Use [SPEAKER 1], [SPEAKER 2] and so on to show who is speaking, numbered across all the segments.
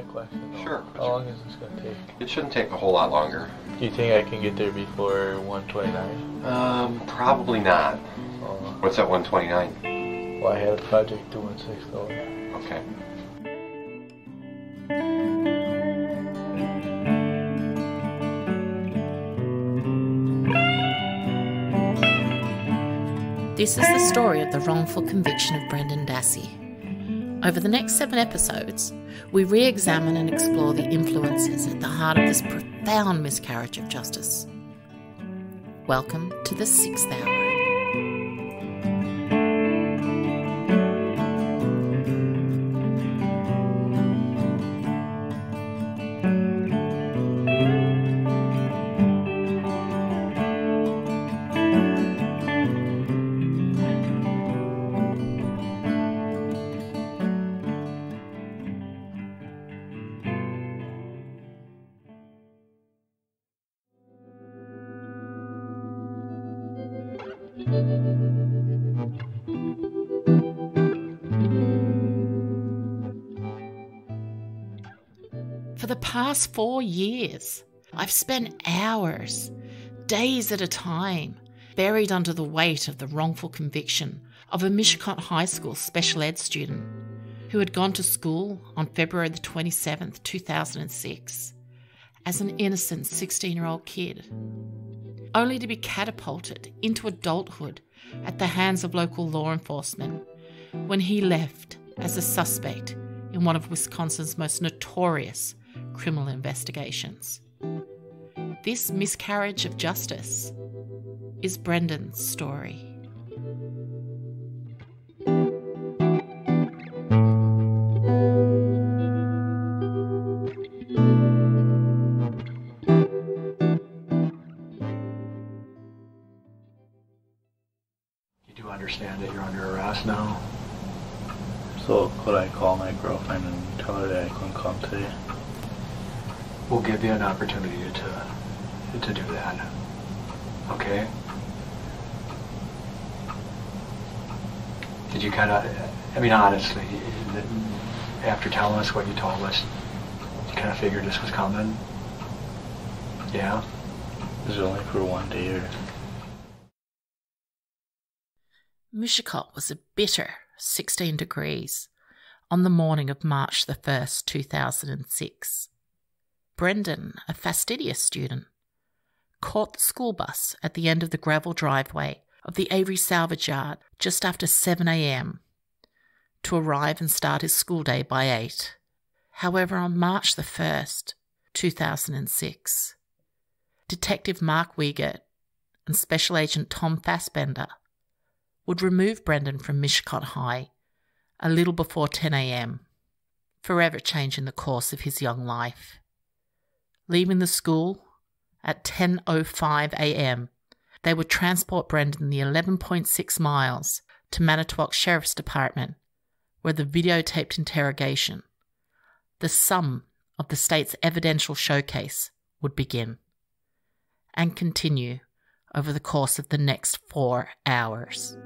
[SPEAKER 1] a question?
[SPEAKER 2] Sure.
[SPEAKER 1] How long is this going to take?
[SPEAKER 2] It shouldn't take a whole lot longer.
[SPEAKER 1] Do you think I can get there before 1:29?
[SPEAKER 2] Probably not. What's at 1:29?
[SPEAKER 1] Well, I had a project due at 6 o'clock.
[SPEAKER 2] Okay.
[SPEAKER 3] This is the story of the wrongful conviction of Brendan Dassey. Over the next 7 episodes, we re-examine and explore the influences at the heart of this profound miscarriage of justice. Welcome to the 6th Hour. For the past 4 years, I've spent hours, days at a time, buried under the weight of the wrongful conviction of a Mishcot High School special ed student who had gone to school on February the 27th, 2006, as an innocent 16-year-old kid, only to be catapulted into adulthood at the hands of local law enforcement when he left as a suspect in one of Wisconsin's most notorious criminal investigations. This miscarriage of justice is Brendan's story.
[SPEAKER 4] You do understand that you're under arrest now?
[SPEAKER 1] So could I call my girlfriend and tell her that I couldn't come today?
[SPEAKER 4] We'll give you an opportunity to do that. Okay? Did you kind of, I mean, honestly, after telling us what you told us, you kind of figured this was coming? Yeah?
[SPEAKER 1] It was only for 1 day or...
[SPEAKER 3] Mishcot was a bitter 16 degrees on the morning of March the 1st, 2006. Brendan, a fastidious student, caught the school bus at the end of the gravel driveway of the Avery Salvage Yard just after 7 a.m. to arrive and start his school day by 8. However, on March the 1st, 2006, Detective Mark Wiegert and Special Agent Tom Fassbender would remove Brendan from Mishcot High a little before 10 a.m, forever changing the course of his young life. Leaving the school at 10:05 a.m, they would transport Brendan the 11.6 miles to Manitowoc Sheriff's Department, where the videotaped interrogation, the sum of the state's evidential showcase, would begin and continue over the course of the next 4 hours.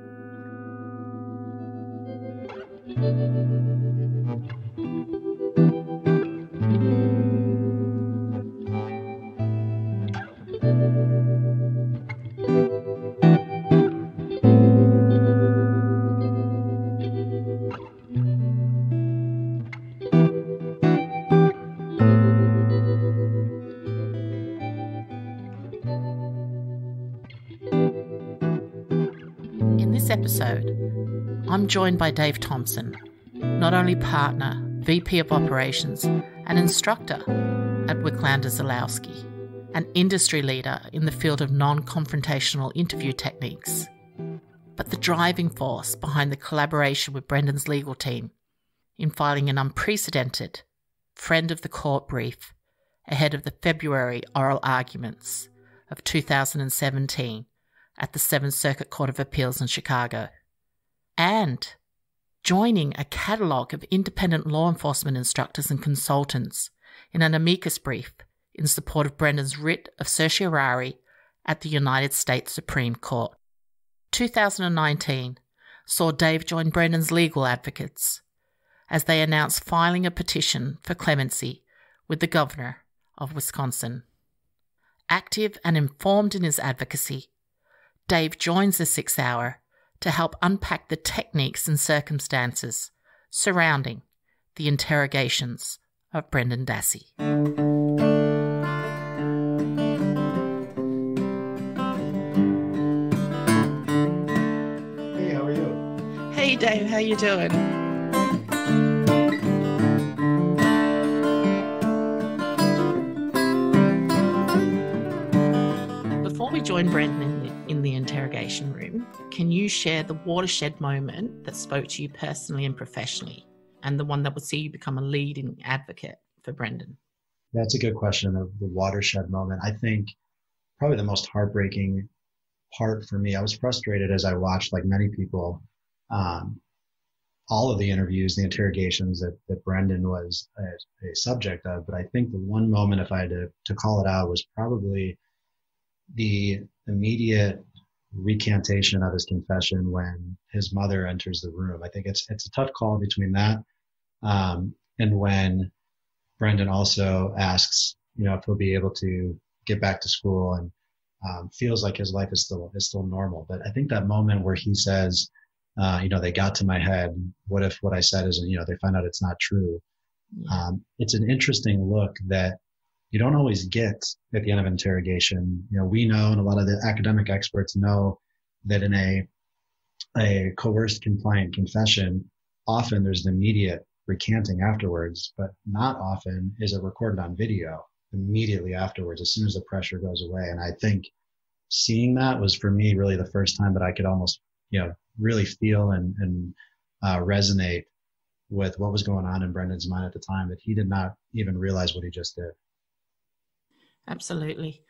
[SPEAKER 3] In this episode, I'm joined by Dave Thompson, not only partner, VP of Operations, and instructor at Wicklander Zulawski, an industry leader in the field of non-confrontational interview techniques, but the driving force behind the collaboration with Brendan's legal team in filing an unprecedented friend of the court brief ahead of the February oral arguments of 2017 at the 7th Circuit Court of Appeals in Chicago, and joining a catalogue of independent law enforcement instructors and consultants in an amicus brief in support of Brendan's writ of certiorari at the United States Supreme Court. 2019 saw Dave join Brendan's legal advocates as they announced filing a petition for clemency with the governor of Wisconsin. Active and informed in his advocacy, Dave joins the 6 Hour to help unpack the techniques and circumstances surrounding the interrogations of Brendan Dassey.
[SPEAKER 4] Hey, how are you?
[SPEAKER 3] Hey Dave, how you doing? Before we join Brendan in the interrogation room, can you share the watershed moment that spoke to you personally and professionally, and the one that would see you become a leading advocate for Brendan?
[SPEAKER 5] That's a good question, the watershed moment. I think probably the most heartbreaking part for me, I was frustrated as I watched, like many people, all of the interviews, the interrogations that Brendan was a subject of. But I think the one moment, if I had to call it out, was probably the immediate recantation of his confession when his mother enters the room. I think it's a tough call between that and when Brendan also asks, if he'll be able to get back to school and feels like his life is still normal. But I think that moment where he says, they got to my head. What if what I said isn't, they find out it's not true.
[SPEAKER 3] Yeah.
[SPEAKER 5] It's an interesting look that you don't always get at the end of an interrogation. We know, and a lot of the academic experts know, that in a coerced compliant confession, often there's an immediate recanting afterwards, but not often is it recorded on video immediately afterwards, as soon as the pressure goes away. And I think seeing that was, for me, really the first time that I could almost, really feel and resonate with what was going on in Brendan's mind at the time, that he did not even realize what he just did.
[SPEAKER 3] Absolutely.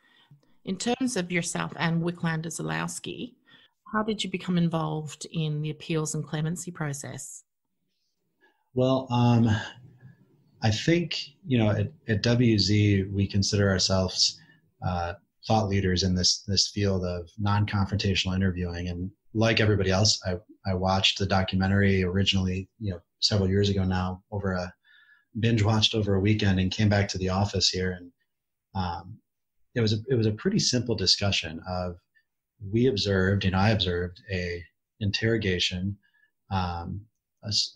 [SPEAKER 3] In terms of yourself and Wicklander Zulawski, how did you become involved in the appeals and clemency process?
[SPEAKER 5] Well, I think, at WZ, we consider ourselves thought leaders in this field of non-confrontational interviewing. And like everybody else, I watched the documentary originally, several years ago now, binge watched over a weekend, and came back to the office here. And it was a pretty simple discussion of, I observed a interrogation,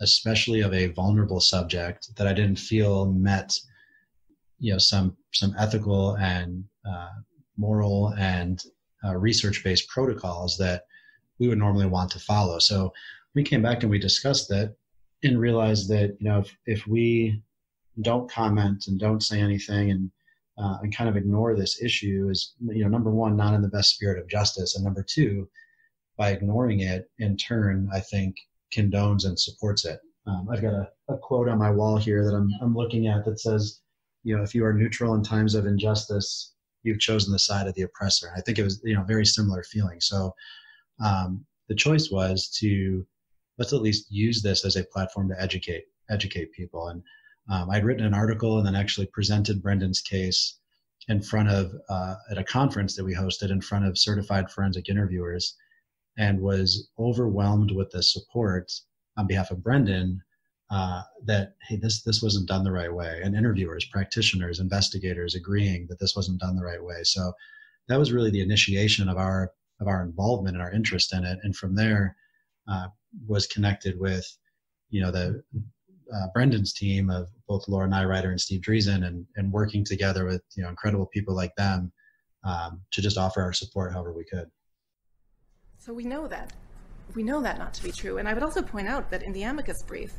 [SPEAKER 5] especially of a vulnerable subject, that I didn't feel met, some ethical and moral and research-based protocols that we would normally want to follow. So we came back and we discussed that and realized that, if we don't comment and don't say anything and kind of ignore this issue, is, number one, not in the best spirit of justice. And number two, by ignoring it, in turn, I think condones and supports it. I've got a quote on my wall here that I'm looking at that says, if you are neutral in times of injustice, you've chosen the side of the oppressor. And I think it was, very similar feeling. So the choice was let's at least use this as a platform to educate people. And I'd written an article and then actually presented Brendan's case in front of, at a conference that we hosted, in front of certified forensic interviewers, and was overwhelmed with the support on behalf of Brendan that, hey, this wasn't done the right way. And interviewers, practitioners, investigators agreeing that this wasn't done the right way. So that was really the initiation of our involvement and our interest in it. And from there was connected with, the Brendan's team of both Laura Nyrider and Steve Driesen, and working together with, incredible people like them to just offer our support however we could.
[SPEAKER 6] So we know that not to be true. And I would also point out that in the amicus brief,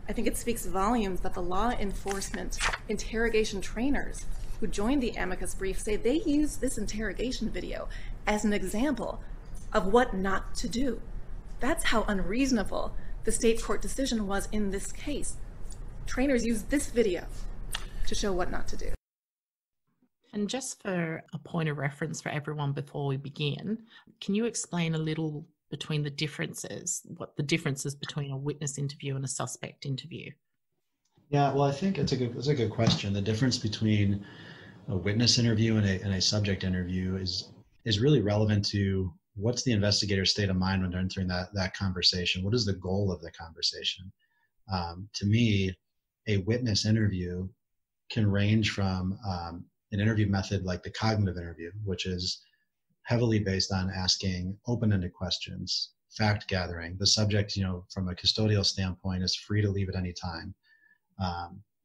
[SPEAKER 6] I think it speaks volumes that the law enforcement interrogation trainers who joined the amicus brief say they use this interrogation video as an example of what not to do. That's how unreasonable the state court decision was in this case. Trainers use this video to show what not to do.
[SPEAKER 3] And just for a point of reference for everyone before we begin, can you explain a little between what the differences between a witness interview and a suspect interview?
[SPEAKER 5] Yeah, well, I think it's a good question. The difference between a witness interview and a subject interview is really relevant to what's the investigator's state of mind when they're entering that conversation. What is the goal of the conversation? To me, a witness interview can range from an interview method like the cognitive interview, which is heavily based on asking open-ended questions, fact gathering. The subject, from a custodial standpoint, is free to leave at any time.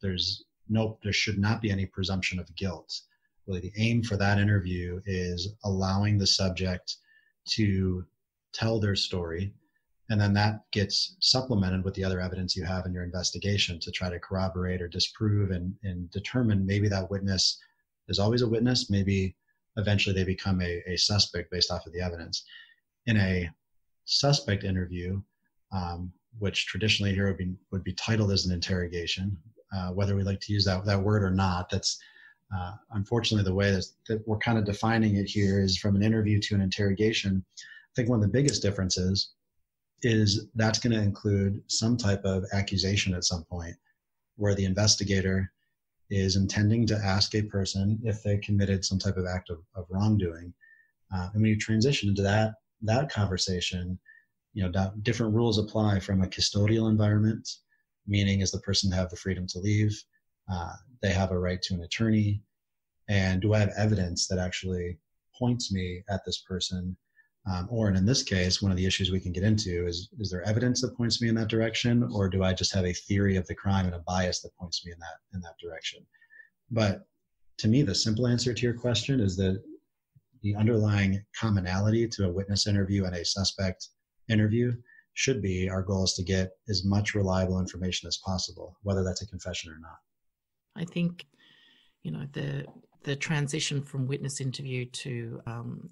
[SPEAKER 5] There should not be any presumption of guilt. Really, the aim for that interview is allowing the subject to tell their story, and then that gets supplemented with the other evidence you have in your investigation to try to corroborate or disprove and determine maybe that witness is always a witness, maybe eventually they become a suspect based off of the evidence. In a suspect interview, which traditionally here would be titled as an interrogation, whether we like to use that word or not, that's unfortunately the way that we're kind of defining it here is from an interview to an interrogation. I think one of the biggest differences is that's going to include some type of accusation at some point where the investigator is intending to ask a person if they committed some type of act of wrongdoing. And when you transition into that conversation, different rules apply from a custodial environment, meaning is the person have the freedom to leave? They have a right to an attorney. And do I have evidence that actually points me at this person? And in this case, one of the issues we can get into is there evidence that points me in that direction, or do I just have a theory of the crime and a bias that points me in that direction? But to me, the simple answer to your question is that the underlying commonality to a witness interview and a suspect interview should be, our goal is to get as much reliable information as possible, whether that's a confession or not.
[SPEAKER 3] I think, the transition from witness interview to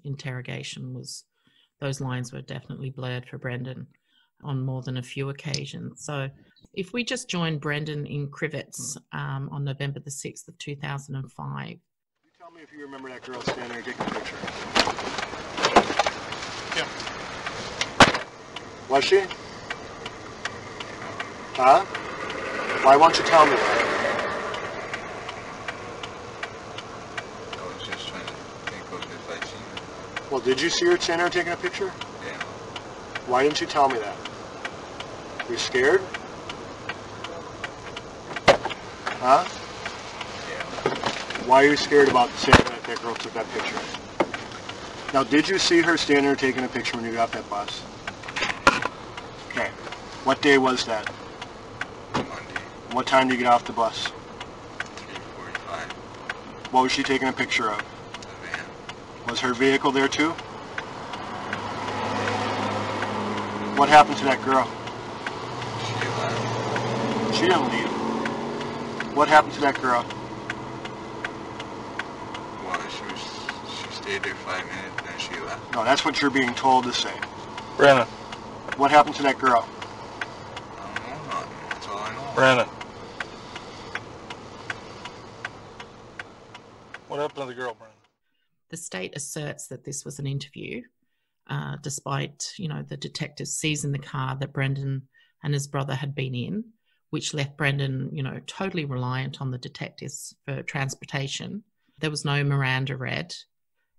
[SPEAKER 3] interrogation those lines were definitely blurred for Brendan on more than a few occasions. So if we just join Brendan in Crivets on November the 6th of 2005.
[SPEAKER 7] You tell me if you remember that girl standing there taking a picture. Yeah. Was she? Huh? Why won't you tell me that?
[SPEAKER 8] I was just trying to think of if I'd seen her.
[SPEAKER 7] Well, did you see her standing there taking a picture?
[SPEAKER 8] Yeah.
[SPEAKER 7] Why didn't you tell me that? You scared? Huh?
[SPEAKER 8] Yeah.
[SPEAKER 7] Why are you scared about saying that girl took that picture? Now, did you see her standing there taking a picture when you got off that bus? Okay. What day was that?
[SPEAKER 8] Monday.
[SPEAKER 7] What time did you get off the bus?
[SPEAKER 8] 3:45.
[SPEAKER 7] What was she taking a picture of?
[SPEAKER 8] The van.
[SPEAKER 7] Was her vehicle there too? What happened to that girl?
[SPEAKER 8] She left.
[SPEAKER 7] She didn't leave. What happened to that girl?
[SPEAKER 8] Well, she stayed there 5 minutes, then she left.
[SPEAKER 7] No, that's what you're being told to say.
[SPEAKER 1] Brennan.
[SPEAKER 7] What happened to that girl?
[SPEAKER 8] I don't know nothing. That's all I know.
[SPEAKER 1] Brennan. What happened to the girl, Brennan?
[SPEAKER 3] The state asserts that this was an interview, despite, the detectives seizing the car that Brendan and his brother had been in, which left Brendan, totally reliant on the detectives for transportation. There was no Miranda read,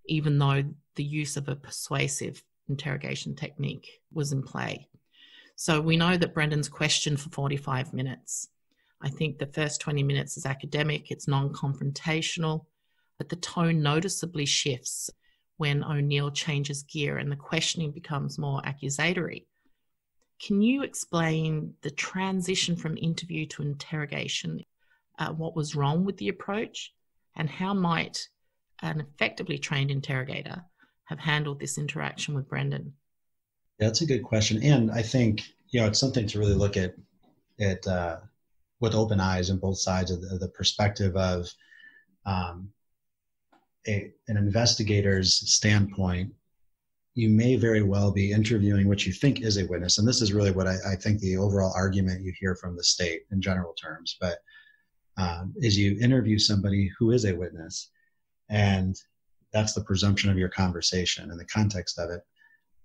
[SPEAKER 3] even though the use of a persuasive interrogation technique was in play. So we know that Brendan's questioned for 45 minutes. I think the first 20 minutes is academic, it's non-confrontational, but the tone noticeably shifts when O'Neill changes gear and the questioning becomes more accusatory. Can you explain the transition from interview to interrogation, what was wrong with the approach, and how might an effectively trained interrogator have handled this interaction with Brendan?
[SPEAKER 5] Yeah, that's a good question. And I think, it's something to really look at with open eyes on both sides of the perspective of an investigator's standpoint. You may very well be interviewing what you think is a witness. And this is really what I think the overall argument you hear from the state in general terms, but is you interview somebody who is a witness, and that's the presumption of your conversation and the context of it.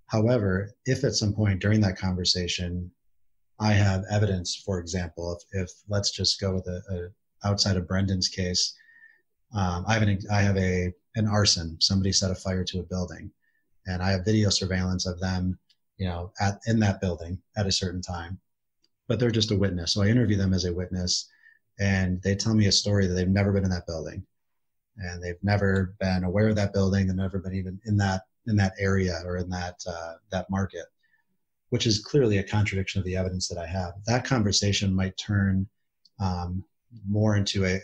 [SPEAKER 5] However, if at some point during that conversation, I have evidence, for example, if let's just go with outside of Brendan's case, I have an arson. Somebody set a fire to a building, and I have video surveillance of them, in that building at a certain time. but they're just a witness. So I interview them as a witness, and they tell me a story that they've never been in that building, and they've never been aware of that building. They've never been even in that area or in that market, which is clearly a contradiction of the evidence that I have. That conversation might turn more into a,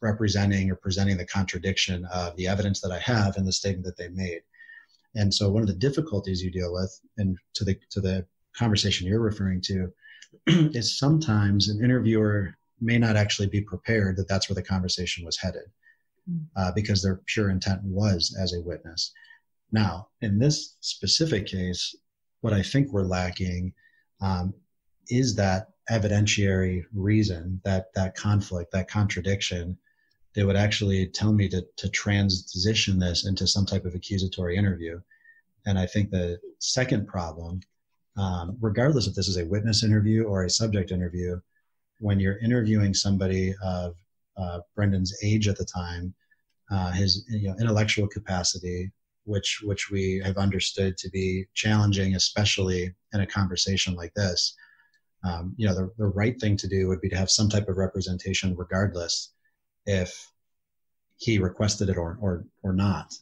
[SPEAKER 5] representing or presenting the contradiction of the evidence that I have and the statement that they made. And so one of the difficulties you deal with, and to the conversation you're referring to, is sometimes an interviewer may not actually be prepared that that's where the conversation was headed, because their pure intent was as a witness. Now, in this specific case, what I think we're lacking is that evidentiary reason, that conflict, that contradiction. They would actually tell me to transition this into some type of accusatory interview. And I think the second problem, regardless if this is a witness interview or a subject interview, when you're interviewing somebody of Brendan's age at the time, his intellectual capacity, which we have understood to be challenging, especially in a conversation like this, the right thing to do would be to have some type of representation regardless if he requested it or not,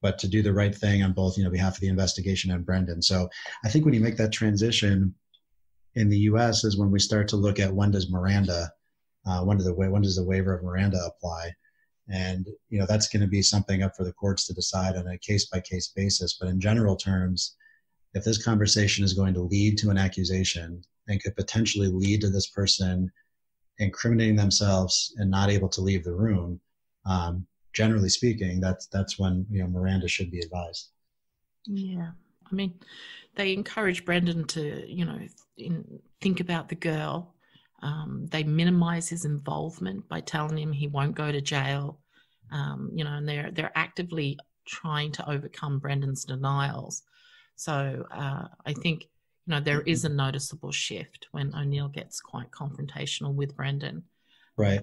[SPEAKER 5] but to do the right thing on both behalf of the investigation and Brendan. So I think when you make that transition in the U.S. is when we start to look at when does Miranda, when does the waiver of Miranda apply, and that's going to be something up for the courts to decide on a case-by-case basis. But in general terms, if this conversation is going to lead to an accusation and could potentially lead to this person incriminating themselves and not able to leave the room, generally speaking, that's when Miranda should be advised.
[SPEAKER 3] Yeah, I mean, they encourage Brendan to think about the girl. They minimize his involvement by telling him he won't go to jail. And they're actively trying to overcome Brendan's denials. So I think there is a noticeable shift when O'Neill gets quite confrontational with Brendan.
[SPEAKER 5] Right.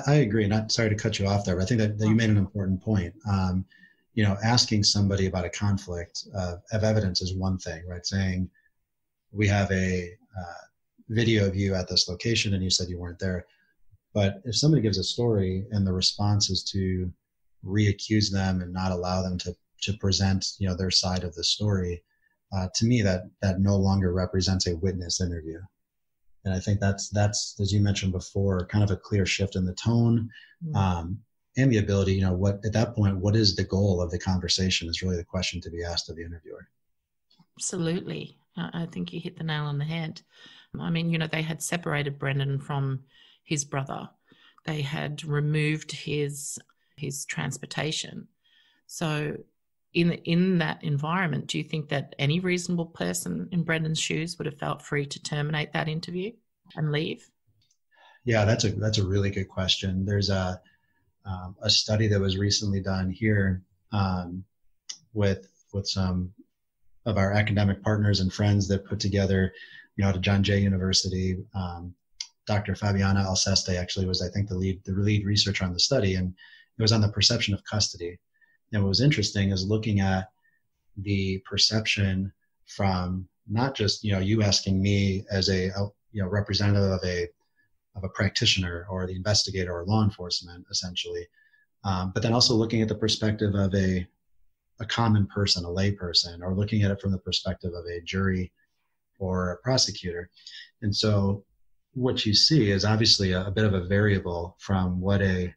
[SPEAKER 5] I agree. Not sorry to cut you off there, but I think that you made an important point. Asking somebody about a conflict of evidence is one thing, right? Saying we have a video of you at this location and you said you weren't there. But if somebody gives a story and the response is to re-accuse them and not allow them to present their side of the story, to me that no longer represents a witness interview. And I think that's as you mentioned before, kind of a clear shift in the tone, and the ability, at that point, what is the goal of the conversation is really the question to be asked of the interviewer.
[SPEAKER 3] Absolutely. I think you hit the nail on the head. I mean, they had separated Brendan from his brother. They had removed his transportation. So in that environment, do you think that any reasonable person in Brendan's shoes would have felt free to terminate that interview and leave?
[SPEAKER 5] Yeah, that's a really good question. There's a study that was recently done here with some of our academic partners and friends that put together, at John Jay University. Dr. Fabiana Alceste actually was, I think, the lead researcher on the study, and it was on the perception of custody. And what was interesting is looking at the perception from not just you asking me as a representative of a practitioner or the investigator or law enforcement essentially, but then also looking at the perspective of a common person, a lay person, or looking at it from the perspective of a jury or a prosecutor. And so what you see is obviously a bit of a variable from what a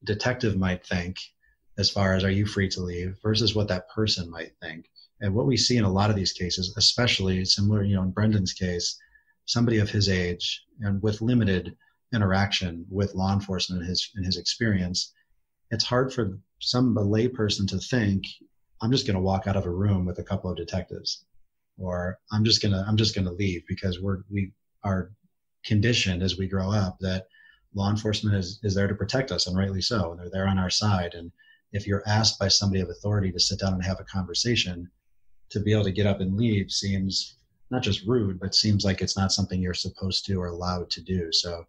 [SPEAKER 5] detective might think as far as are you free to leave versus what that person might think. And what we see in a lot of these cases, especially similar, in Brendan's case, somebody of his age and with limited interaction with law enforcement in his experience, it's hard for a lay person to think, I'm just going to walk out of a room with a couple of detectives, or I'm just going to leave, because we are conditioned as we grow up that law enforcement is there to protect us, and rightly so. And they're there on our side. And if you're asked by somebody of authority to sit down and have a conversation, to be able to get up and leave seems not just rude, but seems like it's not something you're supposed to or allowed to do. So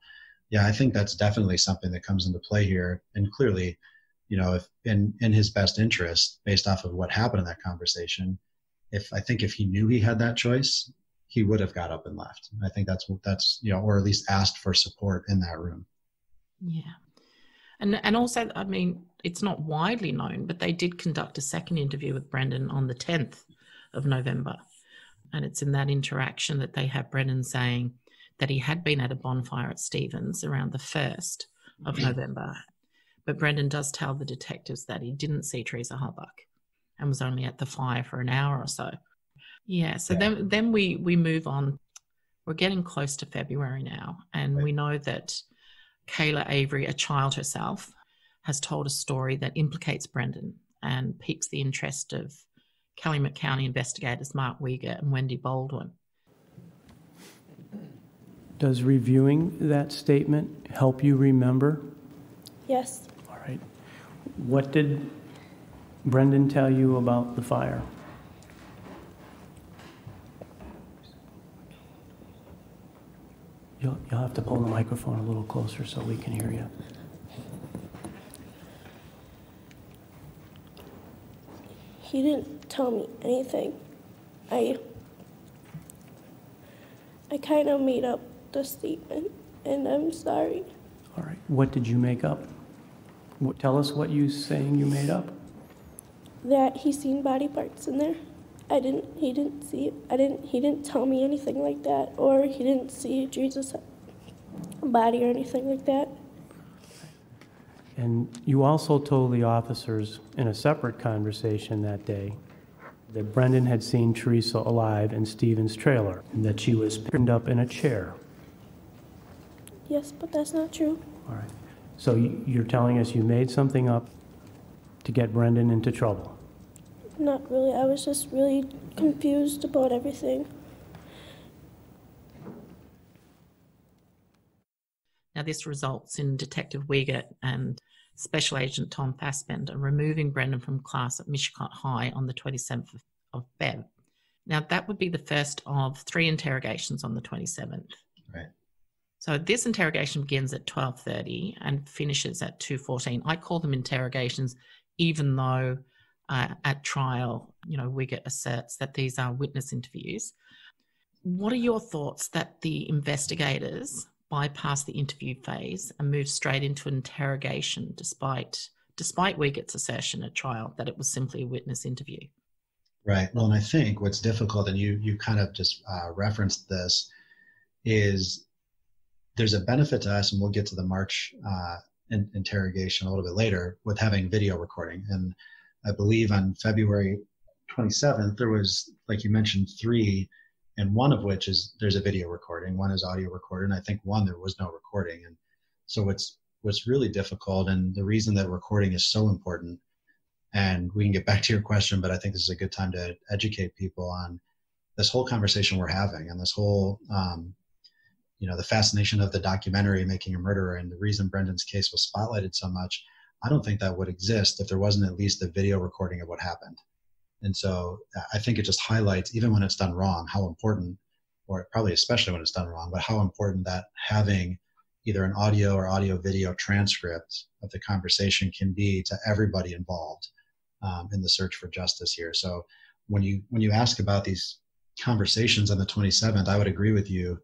[SPEAKER 5] yeah, I think that's definitely something that comes into play here. And clearly, if in his best interest, based off of what happened in that conversation, if he knew he had that choice, he would have got up and left. I think that's, or at least asked for support in that room.
[SPEAKER 3] Yeah. And also, I mean, it's not widely known, but they did conduct a second interview with Brendan on the 10th of November. And it's in that interaction that they have Brendan saying that he had been at a bonfire at Stevens around the 1st of November. But Brendan does tell the detectives that he didn't see Teresa Halbach and was only at the fire for an hour or so. Yeah, so yeah. Then we move on. We're getting close to February now, and we know that Kayla Avery, a child herself, has told a story that implicates Brendan and piques the interest of Calumet County investigators Mark Uyghur and Wendy Baldwin.
[SPEAKER 9] Does reviewing that statement help you remember?
[SPEAKER 10] Yes.
[SPEAKER 9] All right. What did Brendan tell you about the fire? You'll have to pull the microphone a little closer so we can hear you.
[SPEAKER 10] He didn't tell me anything. I kind of made up the statement, and I'm sorry.
[SPEAKER 9] All right. What did you make up? Tell us what you saying you made up.
[SPEAKER 10] That he seen body parts in there. He didn't see it. He didn't tell me anything like that, or he didn't see Jesus' body or anything like that.
[SPEAKER 9] And you also told the officers in a separate conversation that day that Brendan had seen Teresa alive in Stevens' trailer and that she was pinned up in a chair.
[SPEAKER 10] Yes, but that's not true.
[SPEAKER 9] All right. So you're telling us you made something up to get Brendan into trouble?
[SPEAKER 10] Not really. I was just really confused about everything.
[SPEAKER 3] Now, this results in Detective Uyghur and Special Agent Tom Fassbender removing Brendan from class at Mishicot High on the 27th of Feb. Now, that would be the first of 3 interrogations on the 27th.
[SPEAKER 5] Right.
[SPEAKER 3] So this interrogation begins at 12:30 and finishes at 2:14. I call them interrogations, even though at trial, Uyghur asserts that these are witness interviews. What are your thoughts that the investigators bypass the interview phase and move straight into interrogation despite Uyghur's assertion at trial that it was simply a witness interview?
[SPEAKER 5] Right. Well, and I think what's difficult, and you kind of just referenced this, is there's a benefit to us, and we'll get to the March interrogation a little bit later, with having video recording. And I believe on February 27th, there was, like you mentioned, 3, and one of which there's a video recording, one is audio recorded, and I think one there was no recording. And so what's really difficult, and the reason that recording is so important, and we can get back to your question, but I think this is a good time to educate people on this whole conversation we're having, and this whole, the fascination of the documentary Making a Murderer, and the reason Brendan's case was spotlighted so much. I don't think that would exist if there wasn't at least a video recording of what happened. And so I think it just highlights, even when it's done wrong, how important, or probably especially when it's done wrong, but how important that having either an audio or audio video transcript of the conversation can be to everybody involved in the search for justice here. So when you ask about these conversations on the 27th, I would agree with you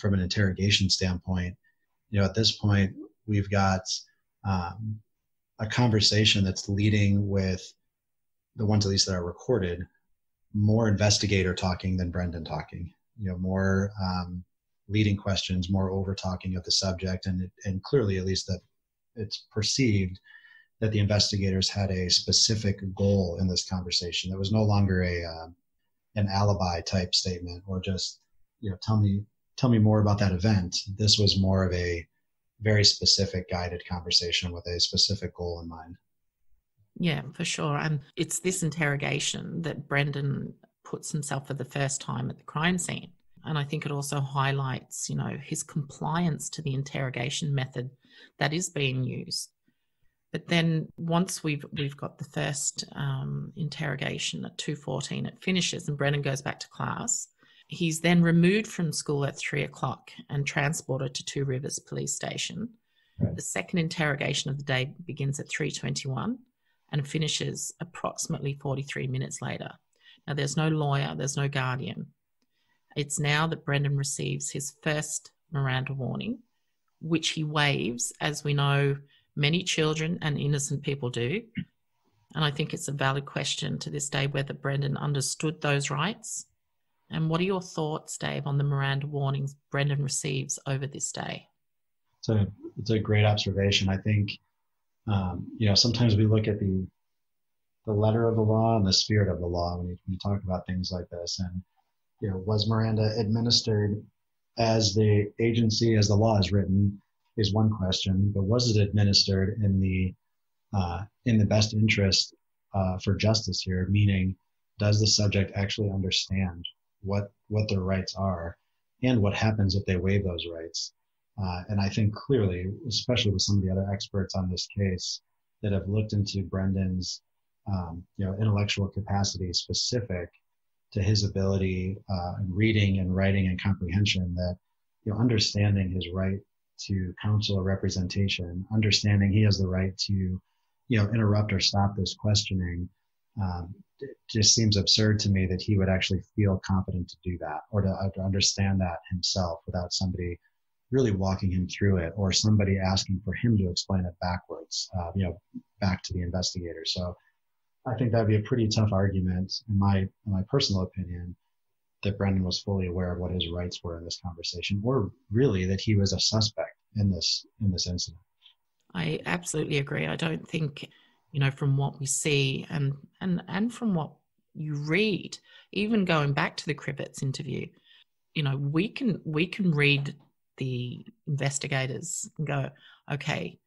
[SPEAKER 5] from an interrogation standpoint. At this point, we've got a conversation that's leading with, the ones at least that are recorded, more investigator talking than Brendan talking. More leading questions, more over talking of the subject, and clearly, at least, that it's perceived that the investigators had a specific goal in this conversation. That was no longer an alibi type statement, or just tell me more about that event. This was more of a very specific guided conversation with a specific goal in mind.
[SPEAKER 3] Yeah, for sure. And it's this interrogation that Brendan puts himself for the first time at the crime scene. And I think it also highlights, his compliance to the interrogation method that is being used. But then once we've got the first interrogation at 2:14, it finishes and Brendan goes back to class. He's then removed from school at 3:00 and transported to Two Rivers Police Station. Right. The second interrogation of the day begins at 3:21 and finishes approximately 43 minutes later. Now, there's no lawyer, there's no guardian. It's now that Brendan receives his first Miranda warning, which he waives, as we know many children and innocent people do. And I think it's a valid question to this day whether Brendan understood those rights. And what are your thoughts, Dave, on the Miranda warnings Brendan receives over this day?
[SPEAKER 5] It's a great observation. I think, sometimes we look at the letter of the law and the spirit of the law when you talk about things like this. And, was Miranda administered as the agency, as the law is written, is one question, but was it administered in the best interest for justice here? Meaning, does the subject actually understand what their rights are and what happens if they waive those rights? And I think clearly, especially with some of the other experts on this case that have looked into Brendan's, intellectual capacity specific to his ability in reading and writing and comprehension, that, understanding his right to counsel or representation, understanding he has the right to, interrupt or stop this questioning, it just seems absurd to me that he would actually feel competent to do that or to understand that himself without somebody really walking him through it, or somebody asking for him to explain it backwards, back to the investigator. So I think that'd be a pretty tough argument, in my personal opinion, that Brendan was fully aware of what his rights were in this conversation, or really that he was a suspect in this incident.
[SPEAKER 3] I absolutely agree. I don't think, from what we see and from what you read, even going back to the Cribbets interview, we can read the investigators and go, okay,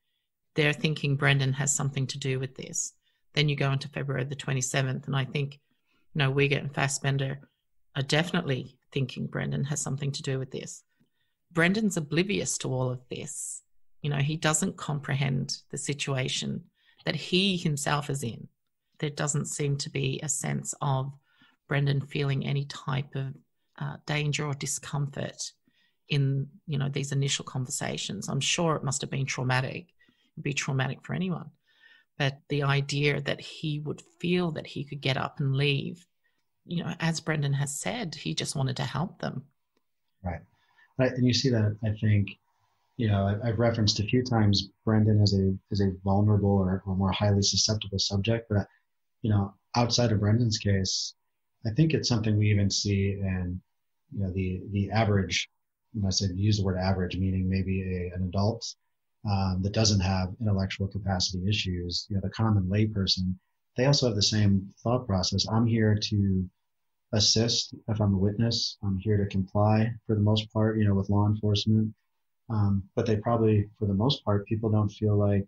[SPEAKER 3] they're thinking Brendan has something to do with this. Then you go into February the 27th, and I think, Wiggett and Fassbender are definitely thinking Brendan has something to do with this. Brendan's oblivious to all of this. He doesn't comprehend the situation that he himself is in. There doesn't seem to be a sense of Brendan feeling any type of danger or discomfort in, these initial conversations. I'm sure it must have been traumatic. It'd be traumatic for anyone. But the idea that he would feel that he could get up and leave, as Brendan has said, he just wanted to help them.
[SPEAKER 5] Right. And you see that, I think, I've referenced a few times Brendan as a vulnerable or more highly susceptible subject, but, outside of Brendan's case, I think it's something we even see in, the average, I said use the word average, meaning maybe an adult that doesn't have intellectual capacity issues, the common layperson, they also have the same thought process. I'm here to assist if I'm a witness. I'm here to comply for the most part, with law enforcement. But they probably, for the most part, people don't feel like,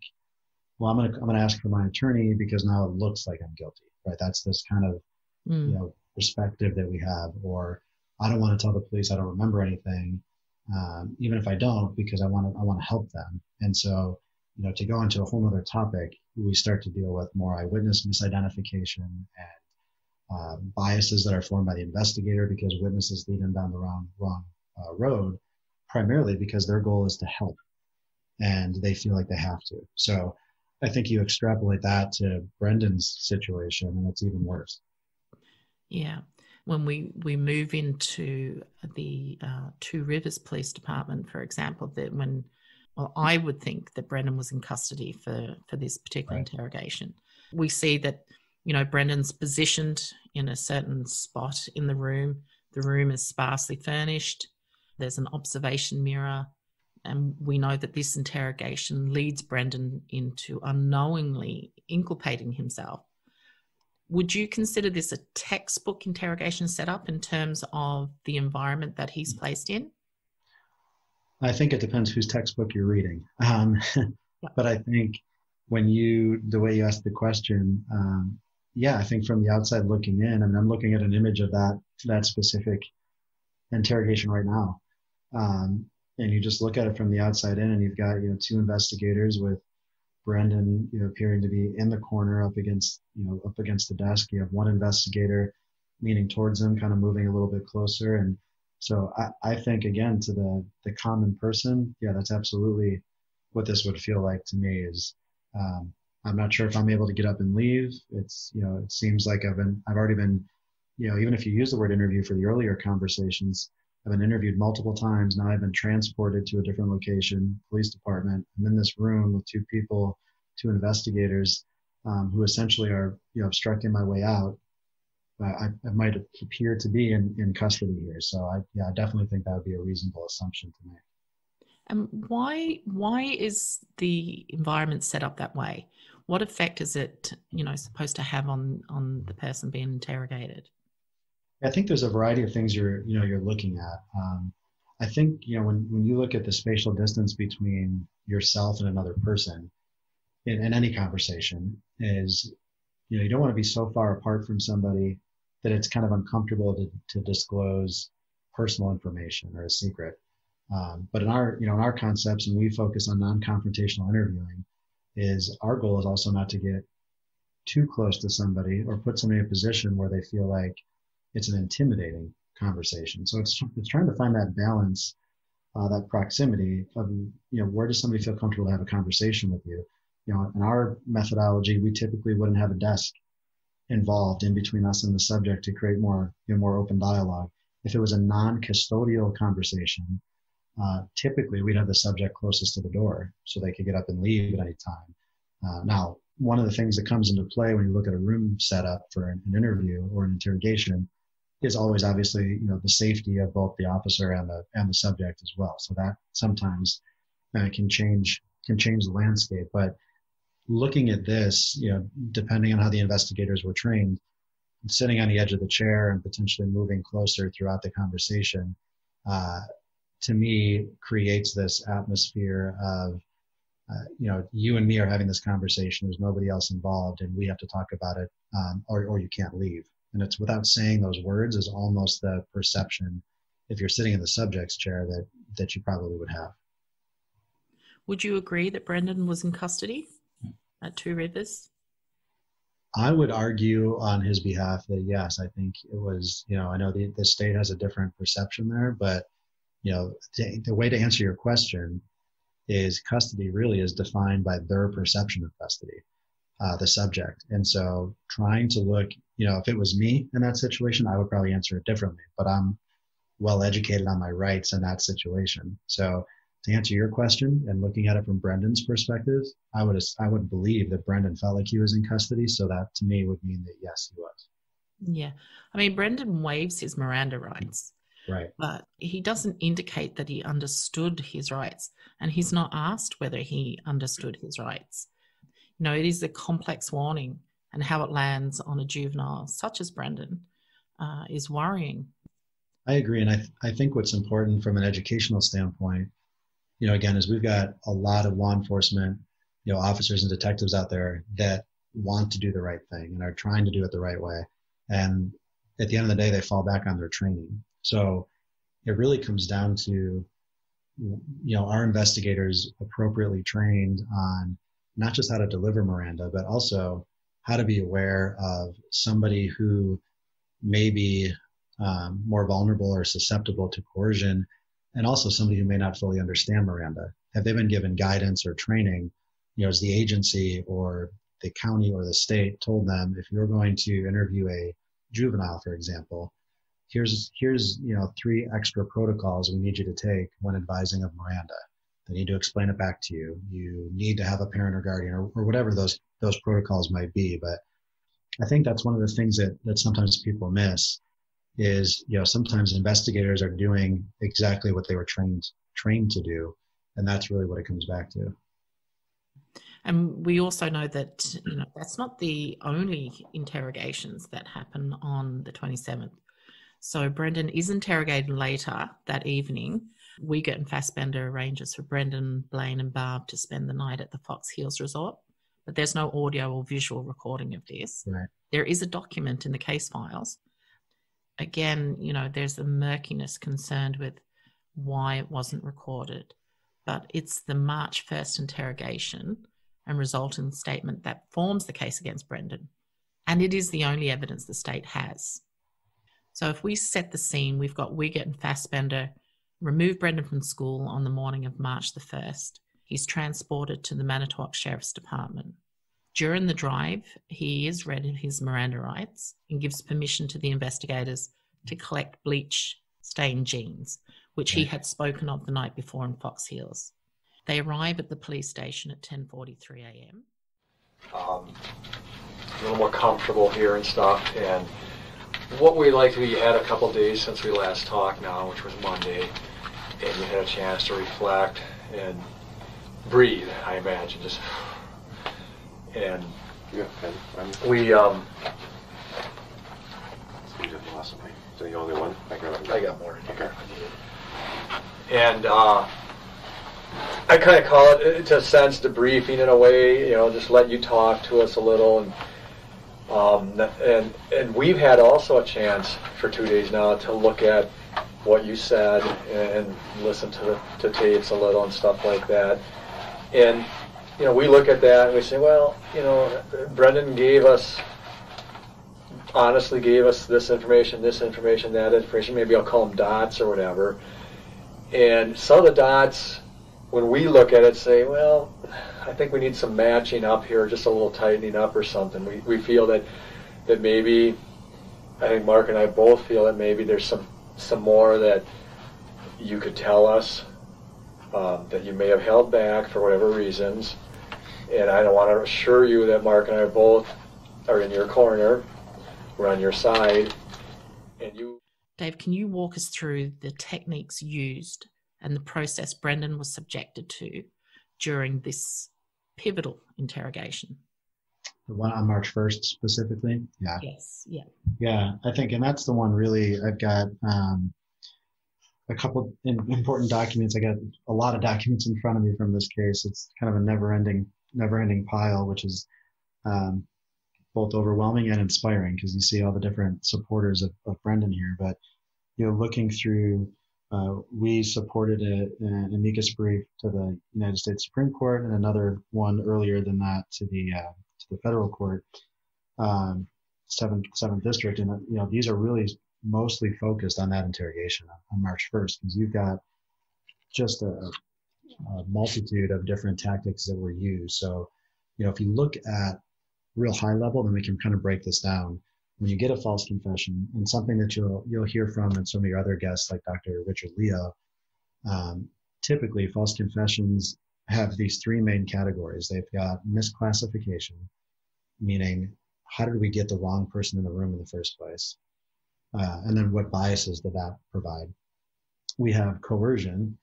[SPEAKER 5] well, I'm gonna ask for my attorney because now it looks like I'm guilty, right? That's this kind of perspective that we have. Or I don't want to tell the police I don't remember anything, even if I don't, because I want to help them. And so, to go into a whole other topic, we start to deal with more eyewitness misidentification and biases that are formed by the investigator because witnesses lead them down the wrong road, primarily because their goal is to help and they feel like they have to. So I think you extrapolate that to Brendan's situation and it's even worse.
[SPEAKER 3] Yeah. When we move into the Two Rivers Police Department, for example, I would think that Brendan was in custody for this particular interrogation. We see that, Brendan's positioned in a certain spot in the room. The room is sparsely furnished. There's an observation mirror. And we know that this interrogation leads Brendan into unknowingly inculpating himself. Would you consider this a textbook interrogation setup in terms of the environment that he's placed in?
[SPEAKER 5] I think it depends whose textbook you're reading. But I think the way you asked the question, I think from the outside looking in, I'm looking at an image of that specific interrogation right now. And you just look at it from the outside in and you've got, two investigators with Brendan, appearing to be in the corner up against the desk. You have one investigator leaning towards him, kind of moving a little bit closer. And so I think, again, to the common person, that's absolutely what this would feel like to me. Is I'm not sure if I'm able to get up and leave. It's, it seems like I've already been even if you use the word interview for the earlier conversations, I've been interviewed multiple times. Now I've been transported to a different location, police department. I'm in this room with two people, two investigators, who essentially are, obstructing my way out. I might appear to be in custody here. So I definitely think that would be a reasonable assumption to make.
[SPEAKER 3] And why is the environment set up that way? What effect is it, supposed to have on the person being interrogated?
[SPEAKER 5] I think there's a variety of things you're looking at. I think, when you look at the spatial distance between yourself and another person in any conversation is, you don't want to be so far apart from somebody that it's kind of uncomfortable to disclose personal information or a secret. But in our concepts, and we focus on non-confrontational interviewing, is our goal is also not to get too close to somebody or put somebody in a position where they feel like it's an intimidating conversation. So it's trying to find that balance, that proximity of, where does somebody feel comfortable to have a conversation with you? In our methodology, we typically wouldn't have a desk involved in between us and the subject to create more open dialogue. If it was a non-custodial conversation, typically we'd have the subject closest to the door so they could get up and leave at any time. Now, one of the things that comes into play when you look at a room setup for an interview or an interrogation is always obviously, the safety of both the officer and the subject as well. So that sometimes can change the landscape. But looking at this, depending on how the investigators were trained, sitting on the edge of the chair and potentially moving closer throughout the conversation, to me, creates this atmosphere of, you and me are having this conversation. There's nobody else involved, and we have to talk about it, or you can't leave. And it's without saying those words is almost the perception, if you're sitting in the subject's chair, that you probably would have.
[SPEAKER 3] Would you agree that Brendan was in custody at Two Rivers?
[SPEAKER 5] I would argue on his behalf that yes, I think it was, I know the state has a different perception there, but, the way to answer your question is custody really is defined by their perception of custody, the subject. And so trying to look, if it was me in that situation, I would probably answer it differently, but I'm well educated on my rights in that situation. So to answer your question and looking at it from Brendan's perspective, I would believe that Brendan felt like he was in custody. So that to me would mean that yes, he was.
[SPEAKER 3] Yeah. I mean, Brendan waives his Miranda rights.
[SPEAKER 5] Right.
[SPEAKER 3] But he doesn't indicate that he understood his rights, and he's not asked whether he understood his rights. It is a complex warning, and how it lands on a juvenile such as Brendan is worrying.
[SPEAKER 5] I agree. And I think what's important from an educational standpoint, again, is we've got a lot of law enforcement, officers and detectives out there that want to do the right thing and are trying to do it the right way. And at the end of the day, they fall back on their training. So it really comes down to, our investigators appropriately trained on not just how to deliver Miranda, but also how to be aware of somebody who may be more vulnerable or susceptible to coercion, and also somebody who may not fully understand Miranda. Have they been given guidance or training? Has the agency or the county or the state told them, if you're going to interview a juvenile, for example, here's 3 extra protocols we need you to take when advising of Miranda. They need to explain it back to you. You need to have a parent or guardian or whatever those protocols might be. But I think that's one of the things that sometimes people miss is, sometimes investigators are doing exactly what they were trained to do. And that's really what it comes back to.
[SPEAKER 3] And we also know that, that's not the only interrogations that happen on the 27th. So Brendan is interrogated later that evening. Wiggett and Fassbender arranges for Brendan, Blaine and Barb to spend the night at the Fox Hills Resort. But there's no audio or visual recording of this.
[SPEAKER 5] Right.
[SPEAKER 3] There is a document in the case files. Again, there's a murkiness concerned with why it wasn't recorded. But it's the March 1st interrogation and resulting statement that forms the case against Brendan. And it is the only evidence the state has. So if we set the scene, we've got Wiggett and Fassbender remove Brendan from school on the morning of March the 1st. He's transported to the Manitowoc Sheriff's Department. During the drive, he is read his Miranda rights and gives permission to the investigators to collect bleach-stained jeans, which he had spoken of the night before in Fox Hills. They arrive at the police station at 10:43 a.m.
[SPEAKER 4] A little more comfortable here and stuff, and what we like to do, you had a couple days since we last talked now, which was Monday, and you had a chance to reflect and breathe, I imagine, just, and we,
[SPEAKER 2] You just lost something. So the only one?
[SPEAKER 4] I got more in here.
[SPEAKER 2] Okay.
[SPEAKER 4] And I kind of call it, to a sense, debriefing in a way, just let you talk to us a little, and we've had also a chance for 2 days now to look at what you said and listen to tapes a little and stuff like that. And we look at that and we say, well, Brendan honestly gave us this information, that information. Maybe I'll call them dots or whatever. And some of the dots, when we look at it, say, well, I think we need some matching up here, just a little tightening up or something. We feel that maybe, I think Mark and I both feel that maybe there's some more that you could tell us that you may have held back for whatever reasons. And I want to assure you that Mark and I both are in your corner. We're on your side. And you,
[SPEAKER 3] Dave, can you walk us through the techniques used and the process Brendan was subjected to during this pivotal interrogation?
[SPEAKER 5] The one on March 1st specifically? Yeah.
[SPEAKER 3] Yes, yeah.
[SPEAKER 5] Yeah, I think, and that's the one really, I've got a couple important documents. I got a lot of documents in front of me from this case. It's kind of a never-ending pile, which is both overwhelming and inspiring because you see all the different supporters of Brendan here. But looking through, we supported an amicus brief to the United States Supreme Court and another one earlier than that to the federal court, 7th District, and these are really mostly focused on that interrogation on March 1st because you've got just a multitude of different tactics that were used. So, if you look at real high level, then we can kind of break this down. When you get a false confession, and something that you'll hear from and some of your other guests like Dr. Richard Leo, typically false confessions have these three main categories. They've got misclassification, meaning how did we get the wrong person in the room in the first place? And then what biases did that provide? We have coercion.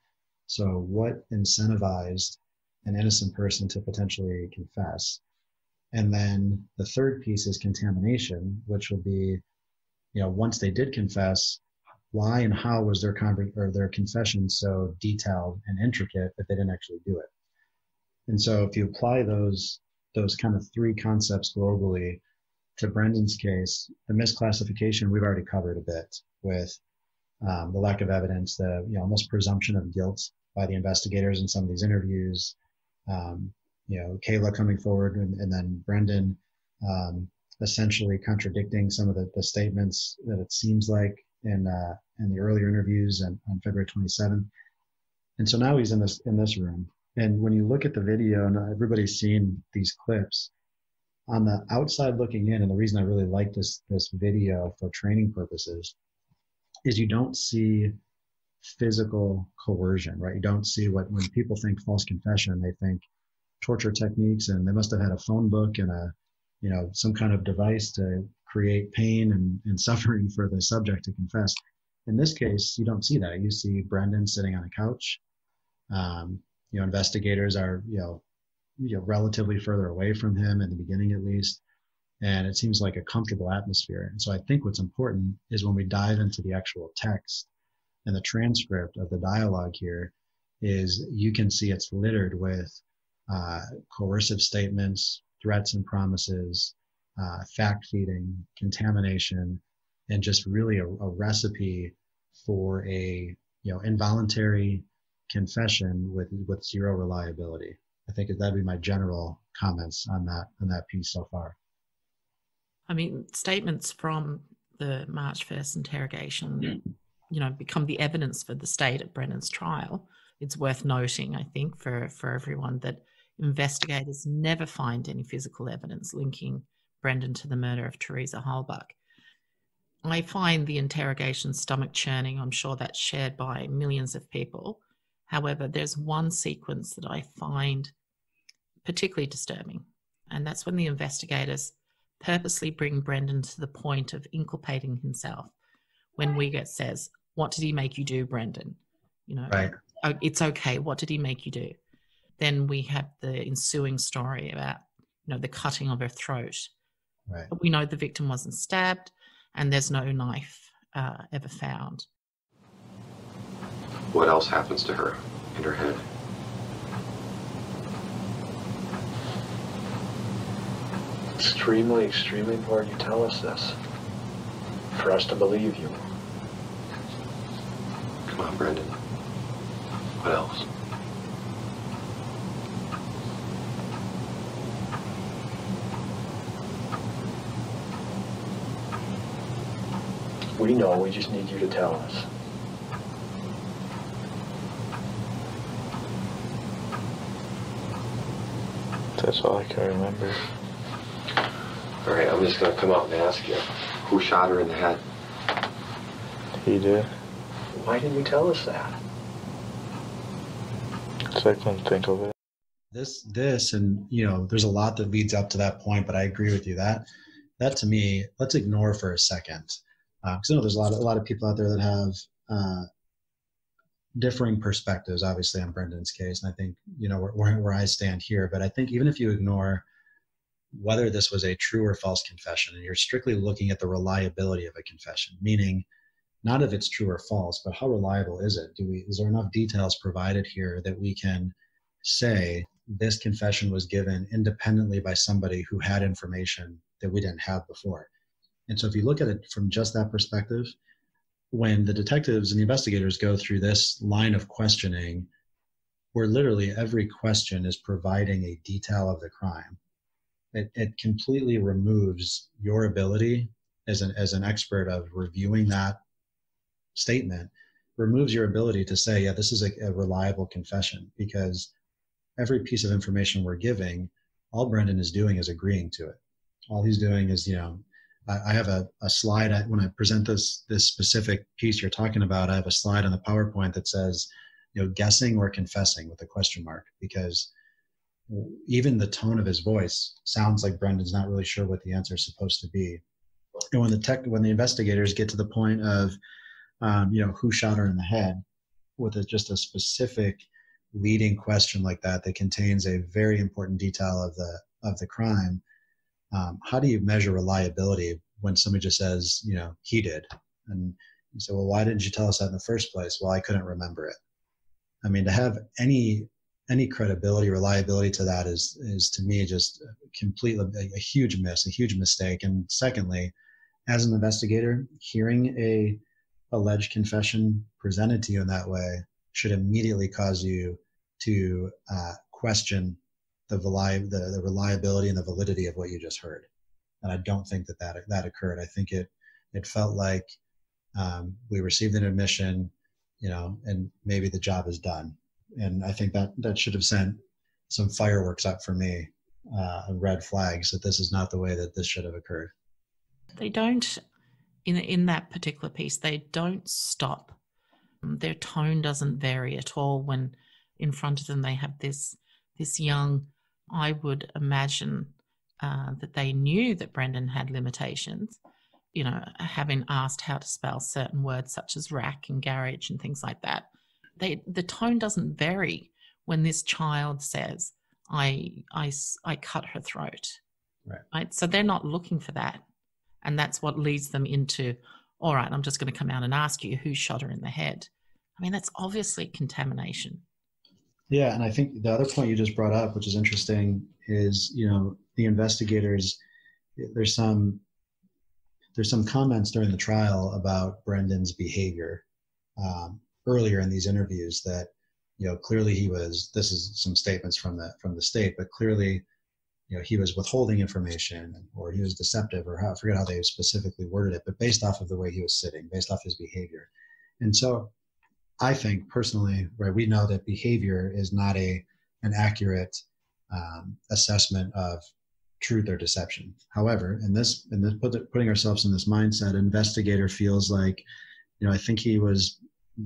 [SPEAKER 5] So what incentivized an innocent person to potentially confess? And then the third piece is contamination, which would be, once they did confess, why and how was their confession so detailed and intricate that they didn't actually do it? And so if you apply those kind of three concepts globally to Brendan's case, the misclassification we've already covered a bit with the lack of evidence, the almost presumption of guilt by the investigators in some of these interviews, Kayla coming forward and then Brendan essentially contradicting some of the statements that it seems like in the earlier interviews on February 27th. And so now he's in this room. And when you look at the video, and everybody's seen these clips, on the outside looking in, and the reason I really like this video for training purposes is you don't see physical coercion, right? You don't see when people think false confession, they think torture techniques, and they must have had a phone book and some kind of device to create pain and suffering for the subject to confess. In this case, you don't see that. You see Brendan sitting on a couch. Investigators are relatively further away from him in the beginning, at least, and it seems like a comfortable atmosphere. And so I think what's important is when we dive into the actual text and the transcript of the dialogue here, is you can see it's littered with coercive statements, threats and promises, fact feeding, contamination, and just really a recipe for a involuntary confession with zero reliability. I think that'd be my general comments on that piece so far.
[SPEAKER 3] I mean, statements from the March 1st interrogation, become the evidence for the state at Brendan's trial. It's worth noting, I think, for everyone that investigators never find any physical evidence linking Brendan to the murder of Teresa Holbach. I find the interrogation stomach churning. I'm sure that's shared by millions of people. However, there's one sequence that I find particularly disturbing, and that's when the investigators purposely bring Brendan to the point of inculpating himself. When Wiegert says, "What did he make you do, Brendan?" You know,
[SPEAKER 5] Right.
[SPEAKER 3] "Oh, it's okay. What did he make you do?" Then we have the ensuing story about, you know, the cutting of her throat.
[SPEAKER 5] Right.
[SPEAKER 3] But we know the victim wasn't stabbed, and there's no knife ever found.
[SPEAKER 2] What else happens to her in her head?
[SPEAKER 4] Extremely, extremely important you tell us this, for us to believe you.
[SPEAKER 2] Come on, Brendan. What else?
[SPEAKER 4] We know, we just need you to tell us.
[SPEAKER 1] That's all I can remember.
[SPEAKER 2] All right, I'm just going to come out and ask you, who shot her in the head?
[SPEAKER 1] He did.
[SPEAKER 4] Why didn't you tell us that?
[SPEAKER 1] Because I couldn't think of it.
[SPEAKER 5] This, and you know, there's a lot that leads up to that point, but I agree with you that to me, let's ignore for a second, because I know there's a lot of people out there that have differing perspectives, obviously, on Brendan's case, and I think, you know, where I stand here. But I think even if you ignore whether this was a true or false confession, and you're strictly looking at the reliability of a confession, meaning not if it's true or false, but how reliable is it? Is there enough details provided here that we can say this confession was given independently by somebody who had information that we didn't have before? And so if you look at it from just that perspective, when the detectives and the investigators go through this line of questioning, where literally every question is providing a detail of the crime, it completely removes your ability as an expert of reviewing that statement, removes your ability to say, yeah, this is a reliable confession, because every piece of information we're giving, all Brendan is doing is agreeing to it. All he's doing is, you know, I have a slide when I present this specific piece you're talking about. I have a slide on the PowerPoint that says, you know, guessing or confessing with a question mark, because even the tone of his voice sounds like Brendan's not really sure what the answer is supposed to be. And when the investigators get to the point of, you know, who shot her in the head, with just a specific leading question like that contains a very important detail of the crime. How do you measure reliability when somebody just says, you know, he did? And you say, well, why didn't you tell us that in the first place? Well, I couldn't remember it. I mean, to have any credibility, reliability to that is to me just completely a huge miss, a huge mistake. And secondly, as an investigator, hearing a alleged confession presented to you in that way should immediately cause you to question the reliability and the validity of what you just heard. And I don't think that occurred. I think it felt like we received an admission, you know, and maybe the job is done. And I think that should have sent some fireworks up for me, red flags that this is not the way that this should have occurred.
[SPEAKER 3] They don't, in that particular piece, they don't stop. Their tone doesn't vary at all when in front of them they have this young, I would imagine that they knew that Brendan had limitations, you know, having asked how to spell certain words such as rack and garage and things like that. The tone doesn't vary when this child says, I cut her throat. Right? So they're not looking for that. And that's what leads them into, all right, I'm just going to come out and ask you who shot her in the head. I mean, that's obviously contamination.
[SPEAKER 5] Yeah, and I think the other point you just brought up, which is interesting, is, you know, the investigators, there's some comments during the trial about Brendan's behavior earlier in these interviews that, you know, clearly this is some statements from the state, but clearly, you know, he was withholding information, or he was deceptive, or I forget how they specifically worded it, but based off of the way he was sitting, based off his behavior. And so I think personally, right, we know that behavior is not an accurate assessment of truth or deception. However, putting ourselves in this mindset, investigator feels like, I think he was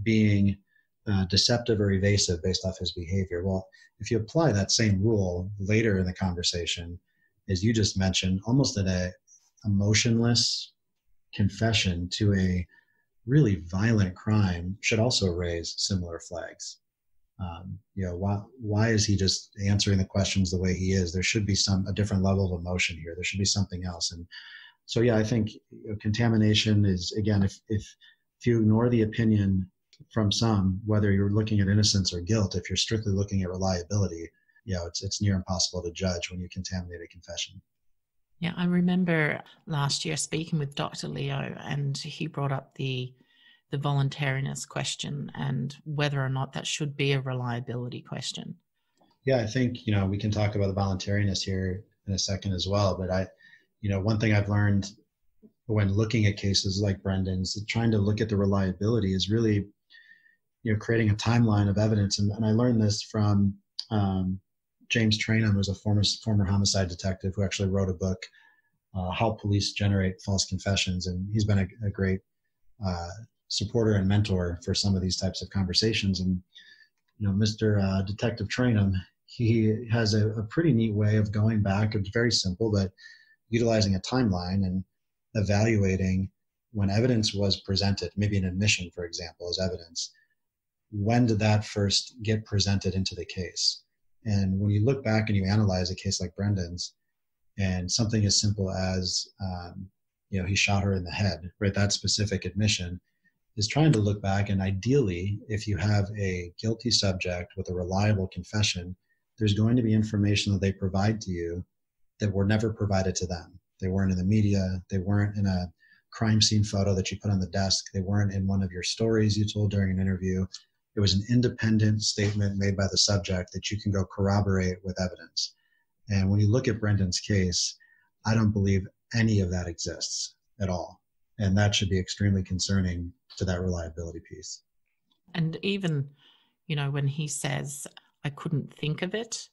[SPEAKER 5] being deceptive or evasive based off his behavior. Well, if you apply that same rule later in the conversation, as you just mentioned, almost at a emotionless confession to a really violent crime should also raise similar flags. Why is he just answering the questions the way he is? There should be a different level of emotion here. There should be something else. And so, I think contamination is, again, if you ignore the opinion from some, whether you're looking at innocence or guilt, if you're strictly looking at reliability, it's near impossible to judge when you contaminate a confession.
[SPEAKER 3] Yeah, I remember last year speaking with Dr. Leo, and he brought up the voluntariness question and whether or not that should be a reliability question.
[SPEAKER 5] Yeah, I think, we can talk about the voluntariness here in a second as well. But one thing I've learned when looking at cases like Brendan's, trying to look at the reliability is really, creating a timeline of evidence. And I learned this from James Trainham, who's a former homicide detective who actually wrote a book, How Police Generate False Confessions. And he's been a great supporter and mentor for some of these types of conversations. And, Mr. Detective Trainham, he has a pretty neat way of going back. It's very simple, but utilizing a timeline and evaluating when evidence was presented, maybe an admission, for example, as evidence. When did that first get presented into the case? And when you look back and you analyze a case like Brendan's, and something as simple as, he shot her in the head, right? That specific admission is trying to look back. And ideally, if you have a guilty subject with a reliable confession, there's going to be information that they provide to you that were never provided to them. They weren't in the media. They weren't in a crime scene photo that you put on the desk. They weren't in one of your stories you told during an interview. It was an independent statement made by the subject that you can go corroborate with evidence. And when you look at Brendan's case, I don't believe any of that exists at all. And that should be extremely concerning to that reliability piece.
[SPEAKER 3] And even, when he says, I couldn't think of it,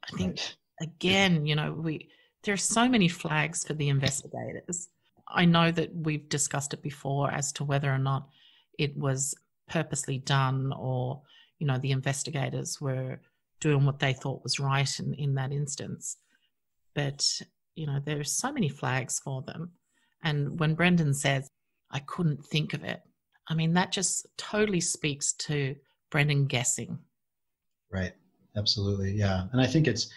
[SPEAKER 3] I think, again, there are so many flags for the investigators. I know that we've discussed it before as to whether or not it was purposely done or, the investigators were doing what they thought was right in that instance. But, there are so many flags for them. And when Brendan says, I couldn't think of it, I mean, that just totally speaks to Brendan guessing.
[SPEAKER 5] Right. Absolutely. Yeah. And I think it's,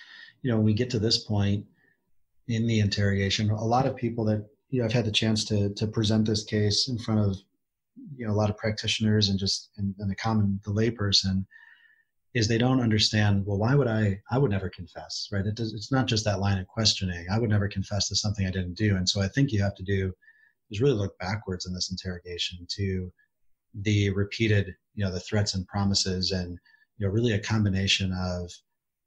[SPEAKER 5] when we get to this point in the interrogation, a lot of people that, I've had the chance to present this case in front of, a lot of practitioners and the layperson, is they don't understand, well, why would I would never confess, right? It's not just that line of questioning. I would never confess to something I didn't do. And so I think you have to do is really look backwards in this interrogation to the repeated, the threats and promises and, really a combination of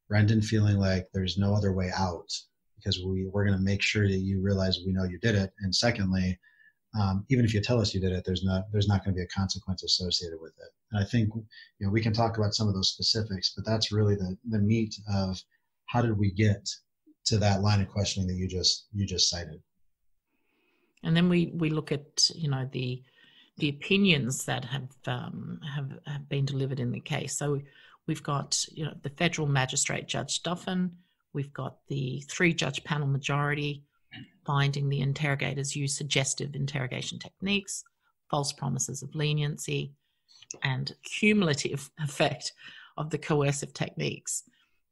[SPEAKER 5] Brendan feeling like there's no other way out because we're going to make sure that you realize we know you did it. And secondly, even if you tell us you did it, there's not going to be a consequence associated with it. And I think, we can talk about some of those specifics, but that's really the meat of how did we get to that line of questioning that you just cited.
[SPEAKER 3] And then we look at, the opinions that have been delivered in the case. So we've got, the federal magistrate Judge Duffin, we've got the 3-judge panel majority finding the interrogators use suggestive interrogation techniques, false promises of leniency, and cumulative effect of the coercive techniques,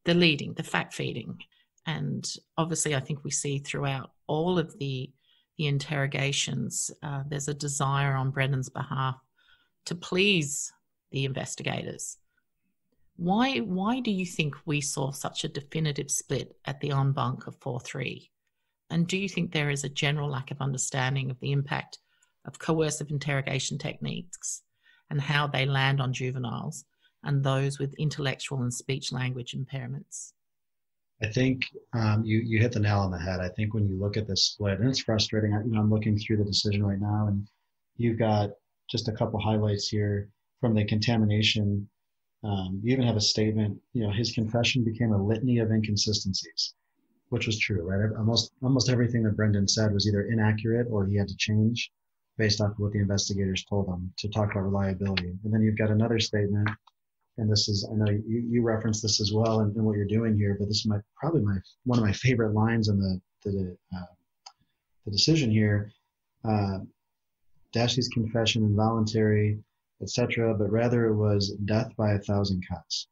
[SPEAKER 3] the leading, the fact feeding. And obviously I think we see throughout all of the interrogations, there's a desire on Brendan's behalf to please the investigators. Why do you think we saw such a definitive split at the en banc of 4-3? And do you think there is a general lack of understanding of the impact of coercive interrogation techniques and how they land on juveniles and those with intellectual and speech language impairments?
[SPEAKER 5] I think you hit the nail on the head. I think when you look at this split, and it's frustrating, I'm looking through the decision right now, and you've got just a couple highlights here from the contamination You even have a statement, his confession became a litany of inconsistencies, which was true, right? Almost everything that Brendan said was either inaccurate or he had to change based off of what the investigators told him to talk about reliability. And then you've got another statement, and this is, I know you referenced this as well in what you're doing here, but this is probably one of my favorite lines in the decision here. Dassey's confession involuntary, etc., but rather it was death by 1,000 cuts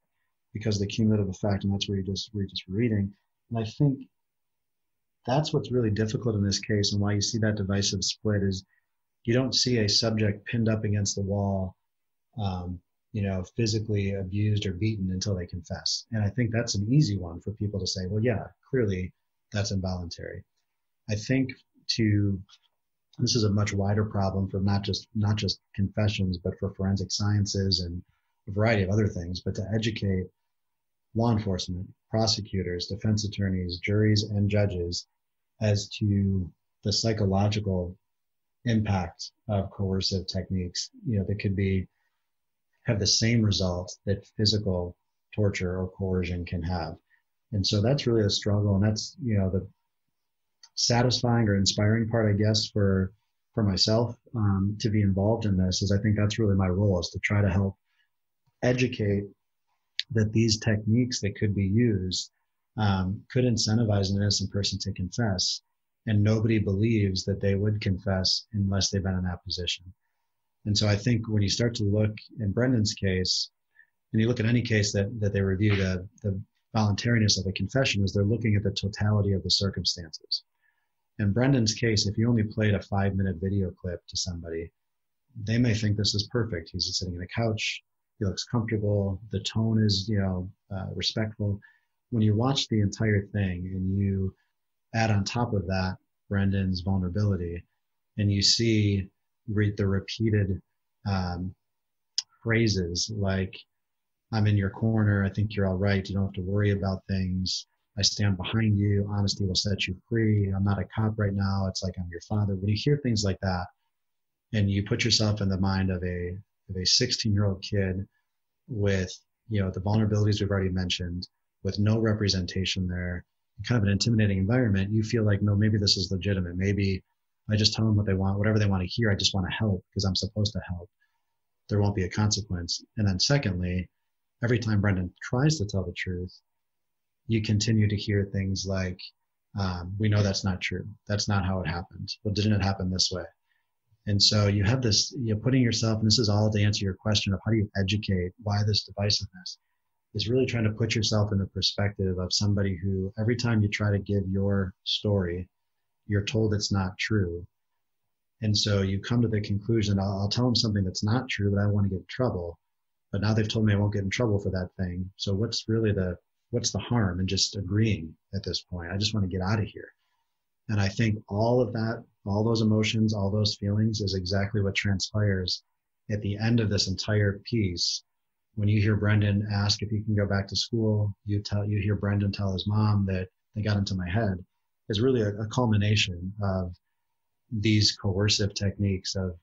[SPEAKER 5] because of the cumulative effect, and that's where we're just reading. And I think that's what's really difficult in this case, and why you see that divisive split is you don't see a subject pinned up against the wall, physically abused or beaten until they confess. And I think that's an easy one for people to say, well, yeah, clearly that's involuntary. I think this is a much wider problem for not just confessions, but for forensic sciences and a variety of other things, but to educate law enforcement, prosecutors, defense attorneys, juries, and judges as to the psychological impact of coercive techniques, that could have the same result that physical torture or coercion can have. And so that's really a struggle, and that's, the satisfying or inspiring part, I guess, for myself to be involved in this is I think that's really my role, is to try to help educate that these techniques that could be used could incentivize an innocent person to confess, and nobody believes that they would confess unless they've been in that position. And so I think when you start to look in Brendan's case, and you look at any case that they review, the voluntariness of a confession is they're looking at the totality of the circumstances. In Brendan's case, if you only played a 5-minute video clip to somebody, they may think this is perfect. He's just sitting on a couch. He looks comfortable. The tone is, respectful. When you watch the entire thing and you add on top of that Brendan's vulnerability, and you see the repeated phrases like, I'm in your corner, I think you're all right, you don't have to worry about things, I stand behind you, honesty will set you free, I'm not a cop right now, it's like I'm your father. When you hear things like that, and you put yourself in the mind of a 16-year-old kid with, the vulnerabilities we've already mentioned, with no representation there, kind of an intimidating environment, you feel like, no, maybe this is legitimate. Maybe I just tell them what they want, whatever they want to hear, I just want to help because I'm supposed to help. There won't be a consequence. And then secondly, every time Brendan tries to tell the truth, you continue to hear things like, we know that's not true. That's not how it happened. Well, didn't it happen this way? And so you have this, putting yourself, and this is all to answer your question of how do you educate, why this divisiveness, is really trying to put yourself in the perspective of somebody who every time you try to give your story, you're told it's not true. And so you come to the conclusion, I'll tell them something that's not true, but I don't want to get in trouble. But now they've told me I won't get in trouble for that thing. So what's the harm in just agreeing at this point? I just want to get out of here. And I think all of that, all those emotions, all those feelings is exactly what transpires at the end of this entire piece. When you hear Brendan ask if he can go back to school, you hear Brendan tell his mom that they got into my head, is really a culmination of these coercive techniques of,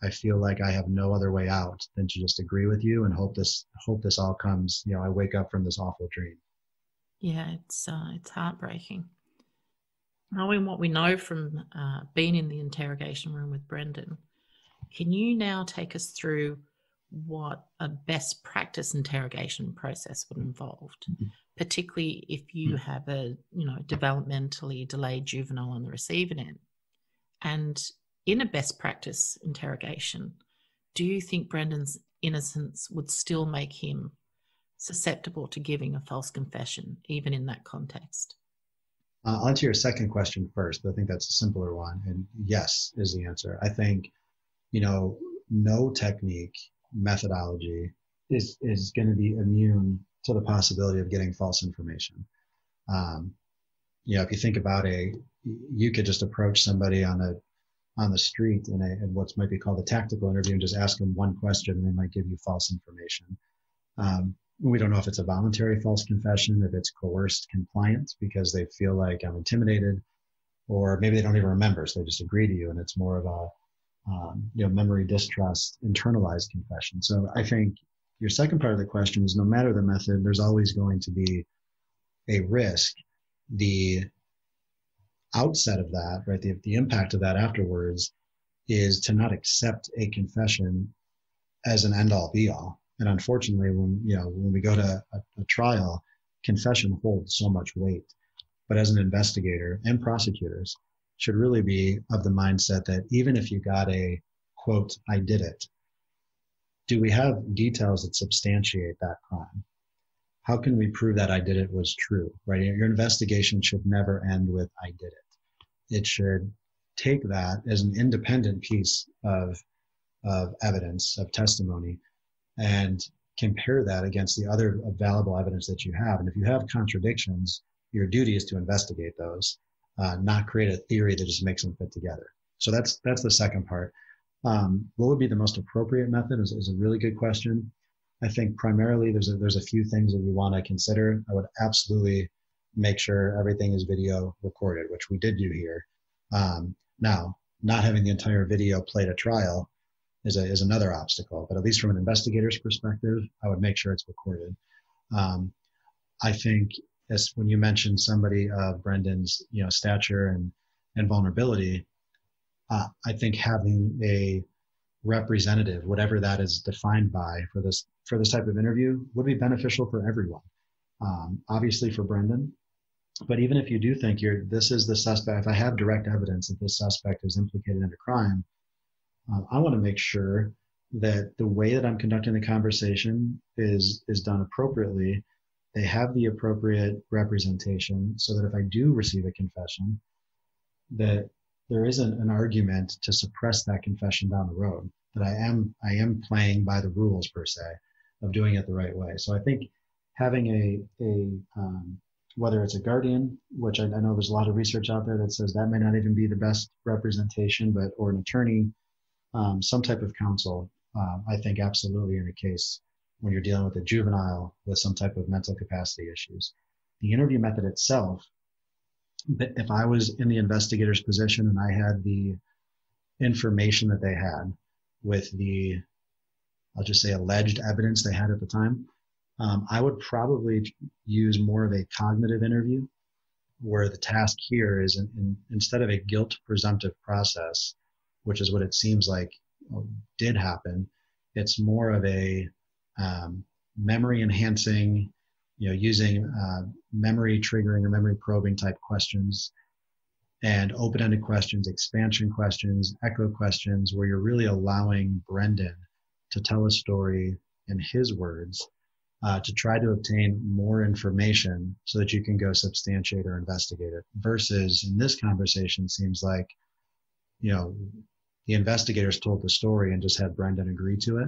[SPEAKER 5] I feel like I have no other way out than to just agree with you and hope this all comes, I wake up from this awful dream.
[SPEAKER 3] Yeah, it's heartbreaking. Knowing what we know from being in the interrogation room with Brendan, can you now take us through what a best practice interrogation process would involve, particularly if you have a developmentally delayed juvenile on the receiving end? And in a best practice interrogation, do you think Brendan's innocence would still make him susceptible to giving a false confession, even in that context?
[SPEAKER 5] I'll answer your second question first, but I think that's a simpler one. And yes is the answer. I think, no technique, methodology is going to be immune to the possibility of getting false information. If you think about you could just approach somebody on the street in what might be called a tactical interview and just ask them one question and they might give you false information. We don't know if it's a voluntary false confession, if it's coerced compliance because they feel like I'm intimidated, or maybe they don't even remember, so they just agree to you, and it's more of a memory distrust, internalized confession. So I think your second part of the question is, no matter the method, there's always going to be a risk. The outset of that, right, the impact of that afterwards is to not accept a confession as an end-all be-all. And unfortunately, when we go to a trial, confession holds so much weight. But as an investigator, and prosecutors should really be of the mindset that even if you got a, quote, "I did it," do we have details that substantiate that crime? How can we prove that "I did it" was true, right? Your investigation should never end with "I did it." It should take that as an independent piece of evidence, of testimony, and compare that against the other valuable evidence that you have. And if you have contradictions, your duty is to investigate those, not create a theory that just makes them fit together. So that's the second part. What would be the most appropriate method is a really good question. I think primarily there's a few things that you want to consider. I would absolutely make sure everything is video recorded, which we did do here. Now, not having the entire video played at trial is another obstacle, but at least from an investigator's perspective, I would make sure it's recorded. I think as when you mentioned somebody of Brendan's stature and vulnerability, I think having a representative, whatever that is defined by for this type of interview, would be beneficial for everyone. Obviously for Brendan, but even if you do think this is the suspect, if I have direct evidence that this suspect is implicated in a crime, I want to make sure that the way that I'm conducting the conversation is done appropriately. They have the appropriate representation so that if I do receive a confession, that there isn't an argument to suppress that confession down the road, that I am playing by the rules per se of doing it the right way. So I think having whether it's a guardian, which I know there's a lot of research out there that says that may not even be the best representation, or an attorney, some type of counsel, I think absolutely in a case when you're dealing with a juvenile with some type of mental capacity issues. The interview method itself, if I was in the investigator's position and I had the information that they had with the, I'll just say, alleged evidence they had at the time, I would probably use more of a cognitive interview, where the task here is instead of a guilt presumptive process, which is what it seems like did happen, it's more of a memory enhancing, using memory triggering or memory probing type questions, and open-ended questions, expansion questions, echo questions, where you're really allowing Brendan to tell a story in his words, to try to obtain more information so that you can go substantiate or investigate it. Versus in this conversation, seems like, the investigators told the story and just had Brendan agree to it,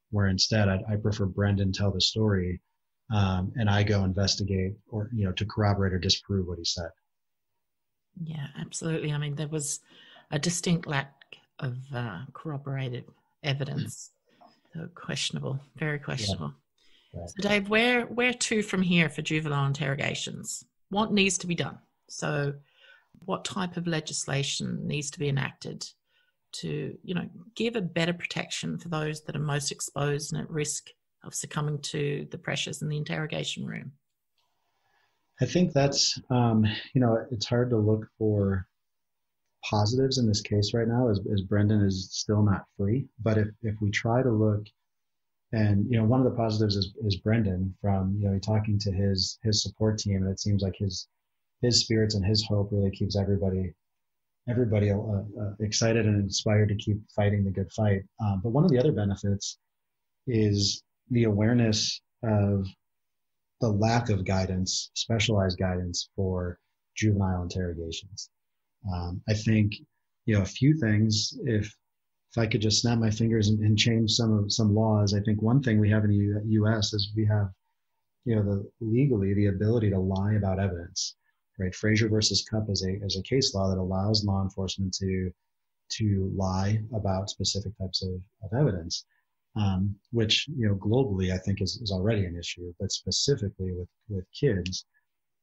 [SPEAKER 5] where instead I prefer Brendan tell the story, and I go investigate or, to corroborate or disprove what he said.
[SPEAKER 3] Yeah, absolutely. I mean, there was a distinct lack of corroborated evidence. So questionable, very questionable. Yeah. Right. So Dave, where to from here for juvenile interrogations? What needs to be done? So what type of legislation needs to be enacted to, give a better protection for those that are most exposed and at risk of succumbing to the pressures in the interrogation room?
[SPEAKER 5] I think that's, it's hard to look for positives in this case right now, as Brendan is still not free. But if we try to look, and, one of the positives is Brendan from, talking to his support team, and it seems like his spirits and his hope really keeps everybody excited and inspired to keep fighting the good fight. But one of the other benefits is the awareness of the lack of guidance, specialized guidance for juvenile interrogations. I think, a few things, if I could just snap my fingers and change some laws, I think one thing we have in the U.S. is we have, legally the ability to lie about evidence. Right, Frazier versus Cupp is a case law that allows law enforcement to lie about specific types of evidence, which globally I think is already an issue, but specifically with kids,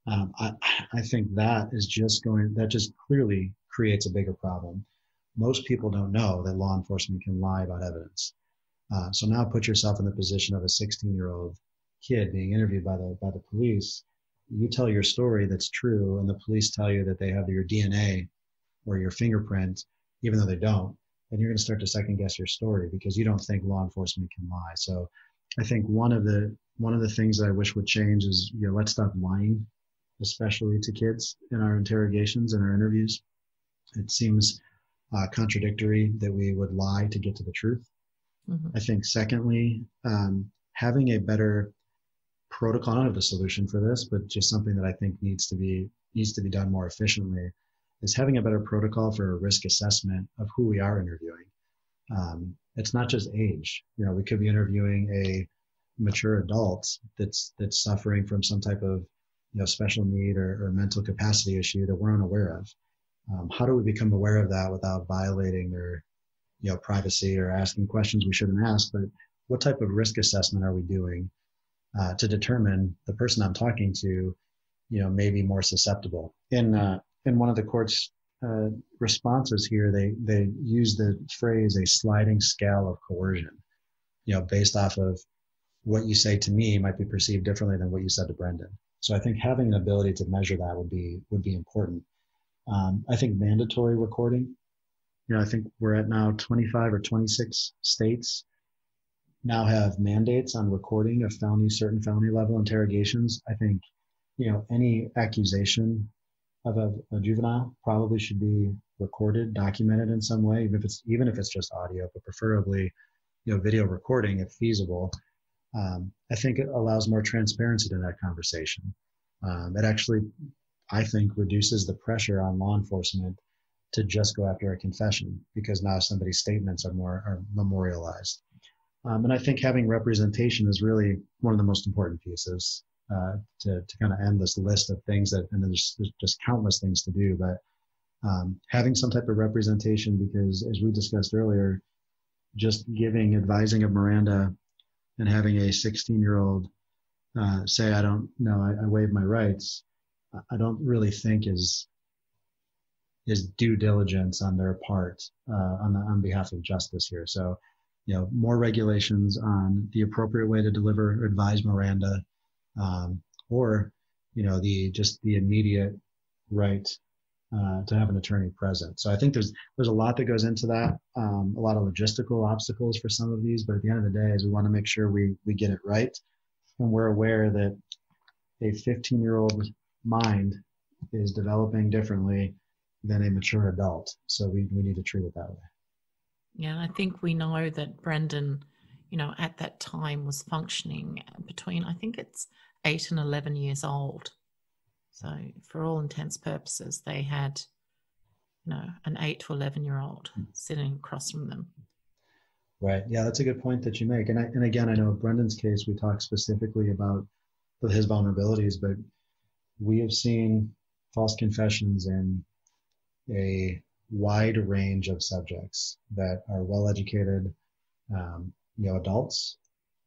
[SPEAKER 5] I think that just clearly creates a bigger problem. Most people don't know that law enforcement can lie about evidence, So now put yourself in the position of a 16-year-old kid being interviewed by the police. You tell your story that's true, and the police tell you that they have your DNA or your fingerprint, even though they don't, and you're going to start to second guess your story because you don't think law enforcement can lie. So I think one of the things that I wish would change is, let's stop lying, especially to kids in our interrogations and our interviews. It seems contradictory that we would lie to get to the truth. Mm-hmm. I think secondly, having a better protocol, I don't have the solution for this, but just something that I think needs to be done more efficiently, is having a better protocol for a risk assessment of who we are interviewing. It's not just age. We could be interviewing a mature adult that's suffering from some type of special need or mental capacity issue that we're unaware of. How do we become aware of that without violating their privacy or asking questions we shouldn't ask? But what type of risk assessment are we doing to determine the person I'm talking to, may be more susceptible? In one of the court's responses here, they use the phrase a sliding scale of coercion, based off of what you say to me might be perceived differently than what you said to Brendan. So I think having an ability to measure that would be important. I think mandatory recording, I think we're at now 25 or 26 states now have mandates on recording of certain felony level interrogations. I think, any accusation of a juvenile probably should be recorded, documented in some way, even if it's just audio, but preferably, video recording if feasible. I think it allows more transparency to that conversation. It actually, I think, reduces the pressure on law enforcement to just go after a confession because now somebody's statements are memorialized. And I think having representation is really one of the most important pieces to kind of end this list of things and there's just countless things to do, but having some type of representation, because as we discussed earlier, just advising of Miranda and having a 16-year-old say, I don't know, I waive my rights, I don't really think is due diligence on their part on behalf of justice here. So, more regulations on the appropriate way to deliver or advise Miranda, or the immediate right to have an attorney present. So I think there's a lot that goes into that, a lot of logistical obstacles for some of these, but at the end of the day, is we want to make sure we get it right, and we're aware that a 15-year-old mind is developing differently than a mature adult. So we need to treat it that way.
[SPEAKER 3] Yeah, and I think we know that Brendan, at that time was functioning between, I think it's 8 and 11 years old. So for all intents purposes, they had, an 8 to 11-year-old sitting across from them.
[SPEAKER 5] Right. Yeah, that's a good point that you make. And again, I know in Brendan's case, we talked specifically about his vulnerabilities, but we have seen false confessions in a wide range of subjects that are well-educated, adults,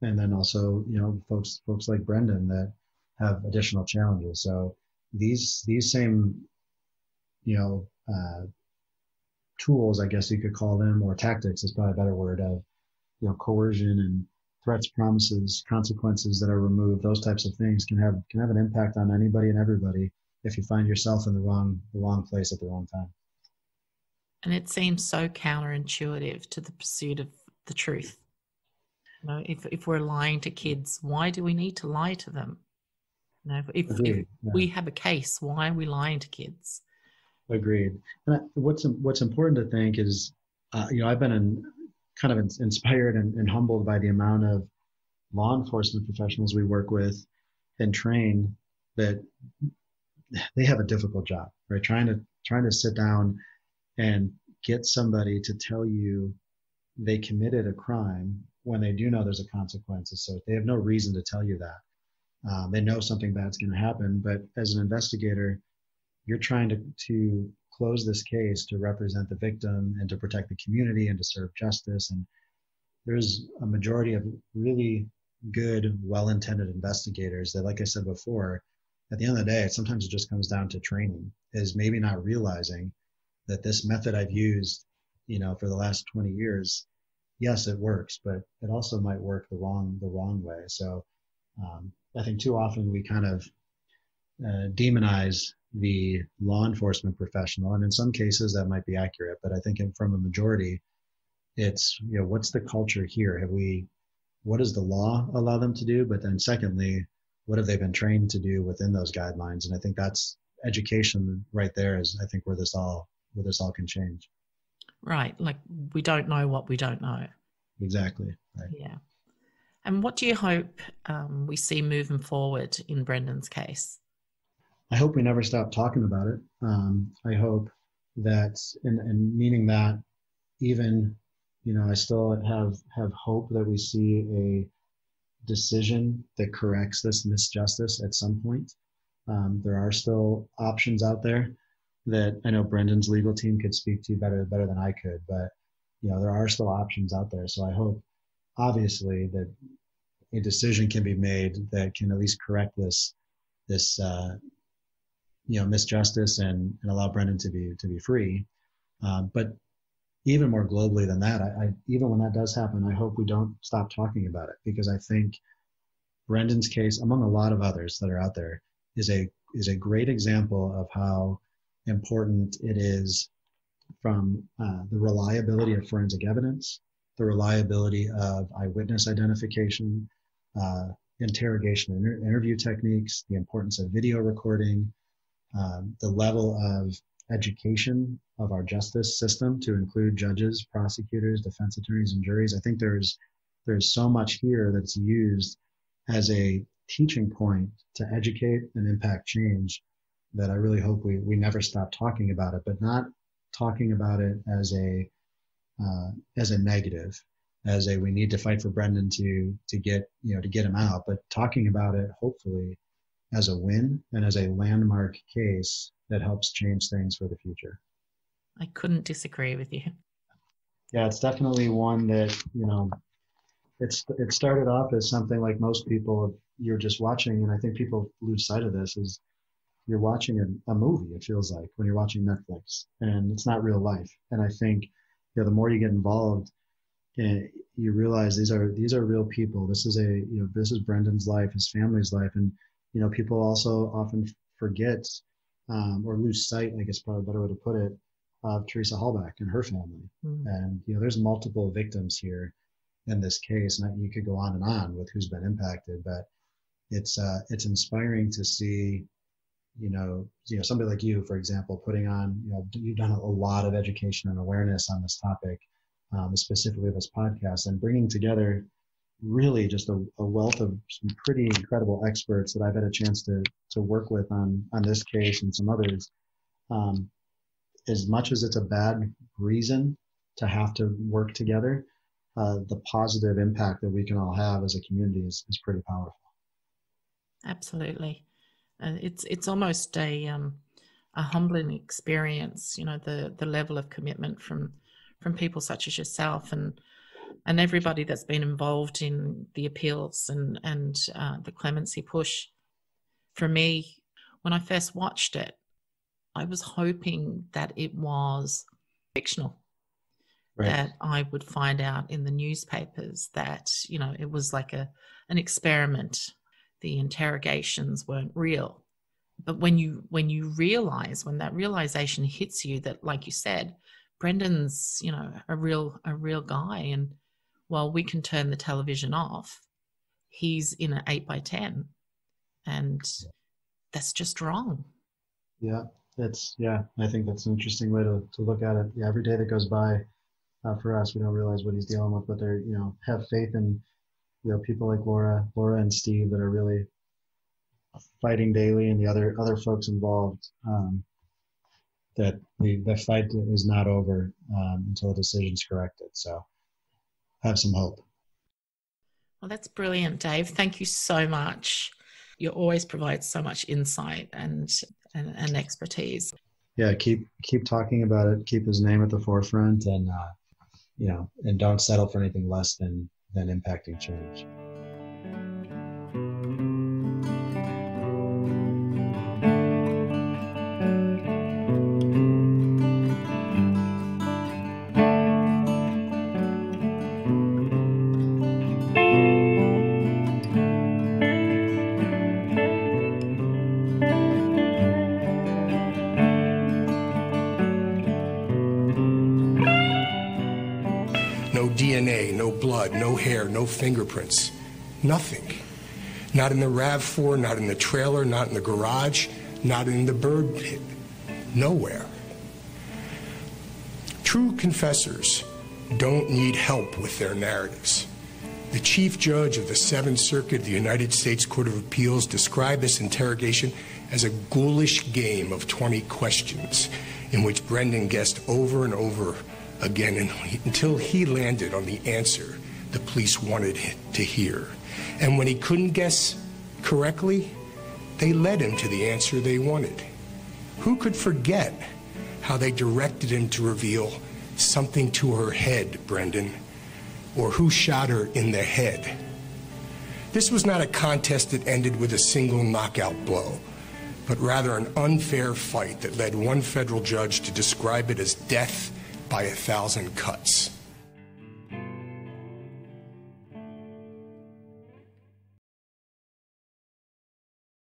[SPEAKER 5] and then also, folks like Brendan that have additional challenges. So these same, tools, I guess you could call them, or tactics is probably a better word, of, coercion and threats, promises, consequences that are removed, those types of things can have an impact on anybody and everybody if you find yourself in the wrong place at the wrong time.
[SPEAKER 3] And it seems so counterintuitive to the pursuit of the truth. If we're lying to kids, why do we need to lie to them? If we have a case, why are we lying to kids?
[SPEAKER 5] Agreed. And what's important to think is, I've been kind of inspired and humbled by the amount of law enforcement professionals we work with and train, that they have a difficult job, right? Trying to sit down and get somebody to tell you they committed a crime when they do know there's a consequence. So they have no reason to tell you that. They know something bad's going to happen, but as an investigator, you're trying to close this case to represent the victim and to protect the community and to serve justice. And there's a majority of really good, well-intended investigators that, like I said before, at the end of the day, sometimes it just comes down to training, is maybe not realizing that this method I've used, for the last 20 years yes, it works, but it also might work the wrong way. So I think too often we kind of demonize the law enforcement professional, and in some cases that might be accurate, but I think from a majority, it's, what's the culture here? What does the law allow them to do? But then secondly, what have they been trained to do within those guidelines? And I think that's education right there is, I think, where this all can change.
[SPEAKER 3] Right. Like, we don't know what we don't know.
[SPEAKER 5] Exactly. Right.
[SPEAKER 3] Yeah. And what do you hope we see moving forward in Brendan's case?
[SPEAKER 5] I hope we never stop talking about it. I hope that, and meaning that even, I still have hope that we see a decision that corrects this misjustice at some point. There are still options out there that I know Brendan's legal team could speak to better than I could, but there are still options out there. So I hope, obviously, that a decision can be made that can at least correct this misjustice and allow Brendan to be free. But even more globally than that, I even when that does happen, I hope we don't stop talking about it, because I think Brendan's case, among a lot of others that are out there, is a great example of how important it is from the reliability of forensic evidence, the reliability of eyewitness identification, interrogation and interview techniques, the importance of video recording, the level of education of our justice system to include judges, prosecutors, defense attorneys, and juries. I think there's so much here that's used as a teaching point to educate and impact change that I really hope we never stop talking about it, but not talking about it as a negative, as a we need to fight for Brendan to get him out, but talking about it hopefully as a win and as a landmark case that helps change things for the future.
[SPEAKER 3] I couldn't disagree with you.
[SPEAKER 5] Yeah, it's definitely one that, it started off as something like most people, you're just watching, and I think people lose sight of this, is you're watching a movie, it feels like, when you're watching Netflix, and it's not real life. And I think, the more you get involved, you realize these are real people. This is Brendan's life, his family's life. And, people also often forget or lose sight, I guess probably a better way to put it, of Teresa Hallback and her family. Mm-hmm. And, there's multiple victims here in this case, and you could go on and on with who's been impacted, but it's inspiring to see, somebody like you, for example, putting on, you've done a lot of education and awareness on this topic, specifically this podcast, and bringing together really just a wealth of some pretty incredible experts that I've had a chance to work with on this case and some others. As much as it's a bad reason to have to work together, the positive impact that we can all have as a community is pretty powerful. Absolutely.
[SPEAKER 3] It's almost a humbling experience, the level of commitment from people such as yourself and everybody that's been involved in the appeals and the clemency push. For me, when I first watched it, I was hoping that it was fictional, right, that I would find out in the newspapers that, it was like an experiment. The interrogations weren't real. But when you realize, when that realization hits you that, like you said, Brendan's, a real guy, and while we can turn the television off, he's in an 8x10, and that's just wrong.
[SPEAKER 5] Yeah, I think that's an interesting way to look at it. Yeah, every day that goes by, for us, we don't realize what he's dealing with, but they're, have faith in, people like Laura and Steve that are really fighting daily, and the other folks involved, that the fight is not over until the decision's corrected. So have some hope.
[SPEAKER 3] Well, that's brilliant, Dave. Thank you so much. You always provide so much insight and expertise.
[SPEAKER 5] Yeah, keep talking about it. Keep his name at the forefront, and and don't settle for anything less than impacting change.
[SPEAKER 11] blood, no hair, no fingerprints. Nothing. Not in the RAV4, not in the trailer, not in the garage, not in the bird pit. Nowhere. True confessors don't need help with their narratives. The Chief Judge of the Seventh Circuit of the United States Court of Appeals described this interrogation as a ghoulish game of 20 questions in which Brendan guessed over and over again until he landed on the answer the police wanted to hear. And when he couldn't guess correctly, they led him to the answer they wanted. Who could forget how they directed him to reveal something to her head, Brendan? Or who shot her in the head? This was not a contest that ended with a single knockout blow, but rather an unfair fight that led one federal judge to describe it as death by 1,000 cuts.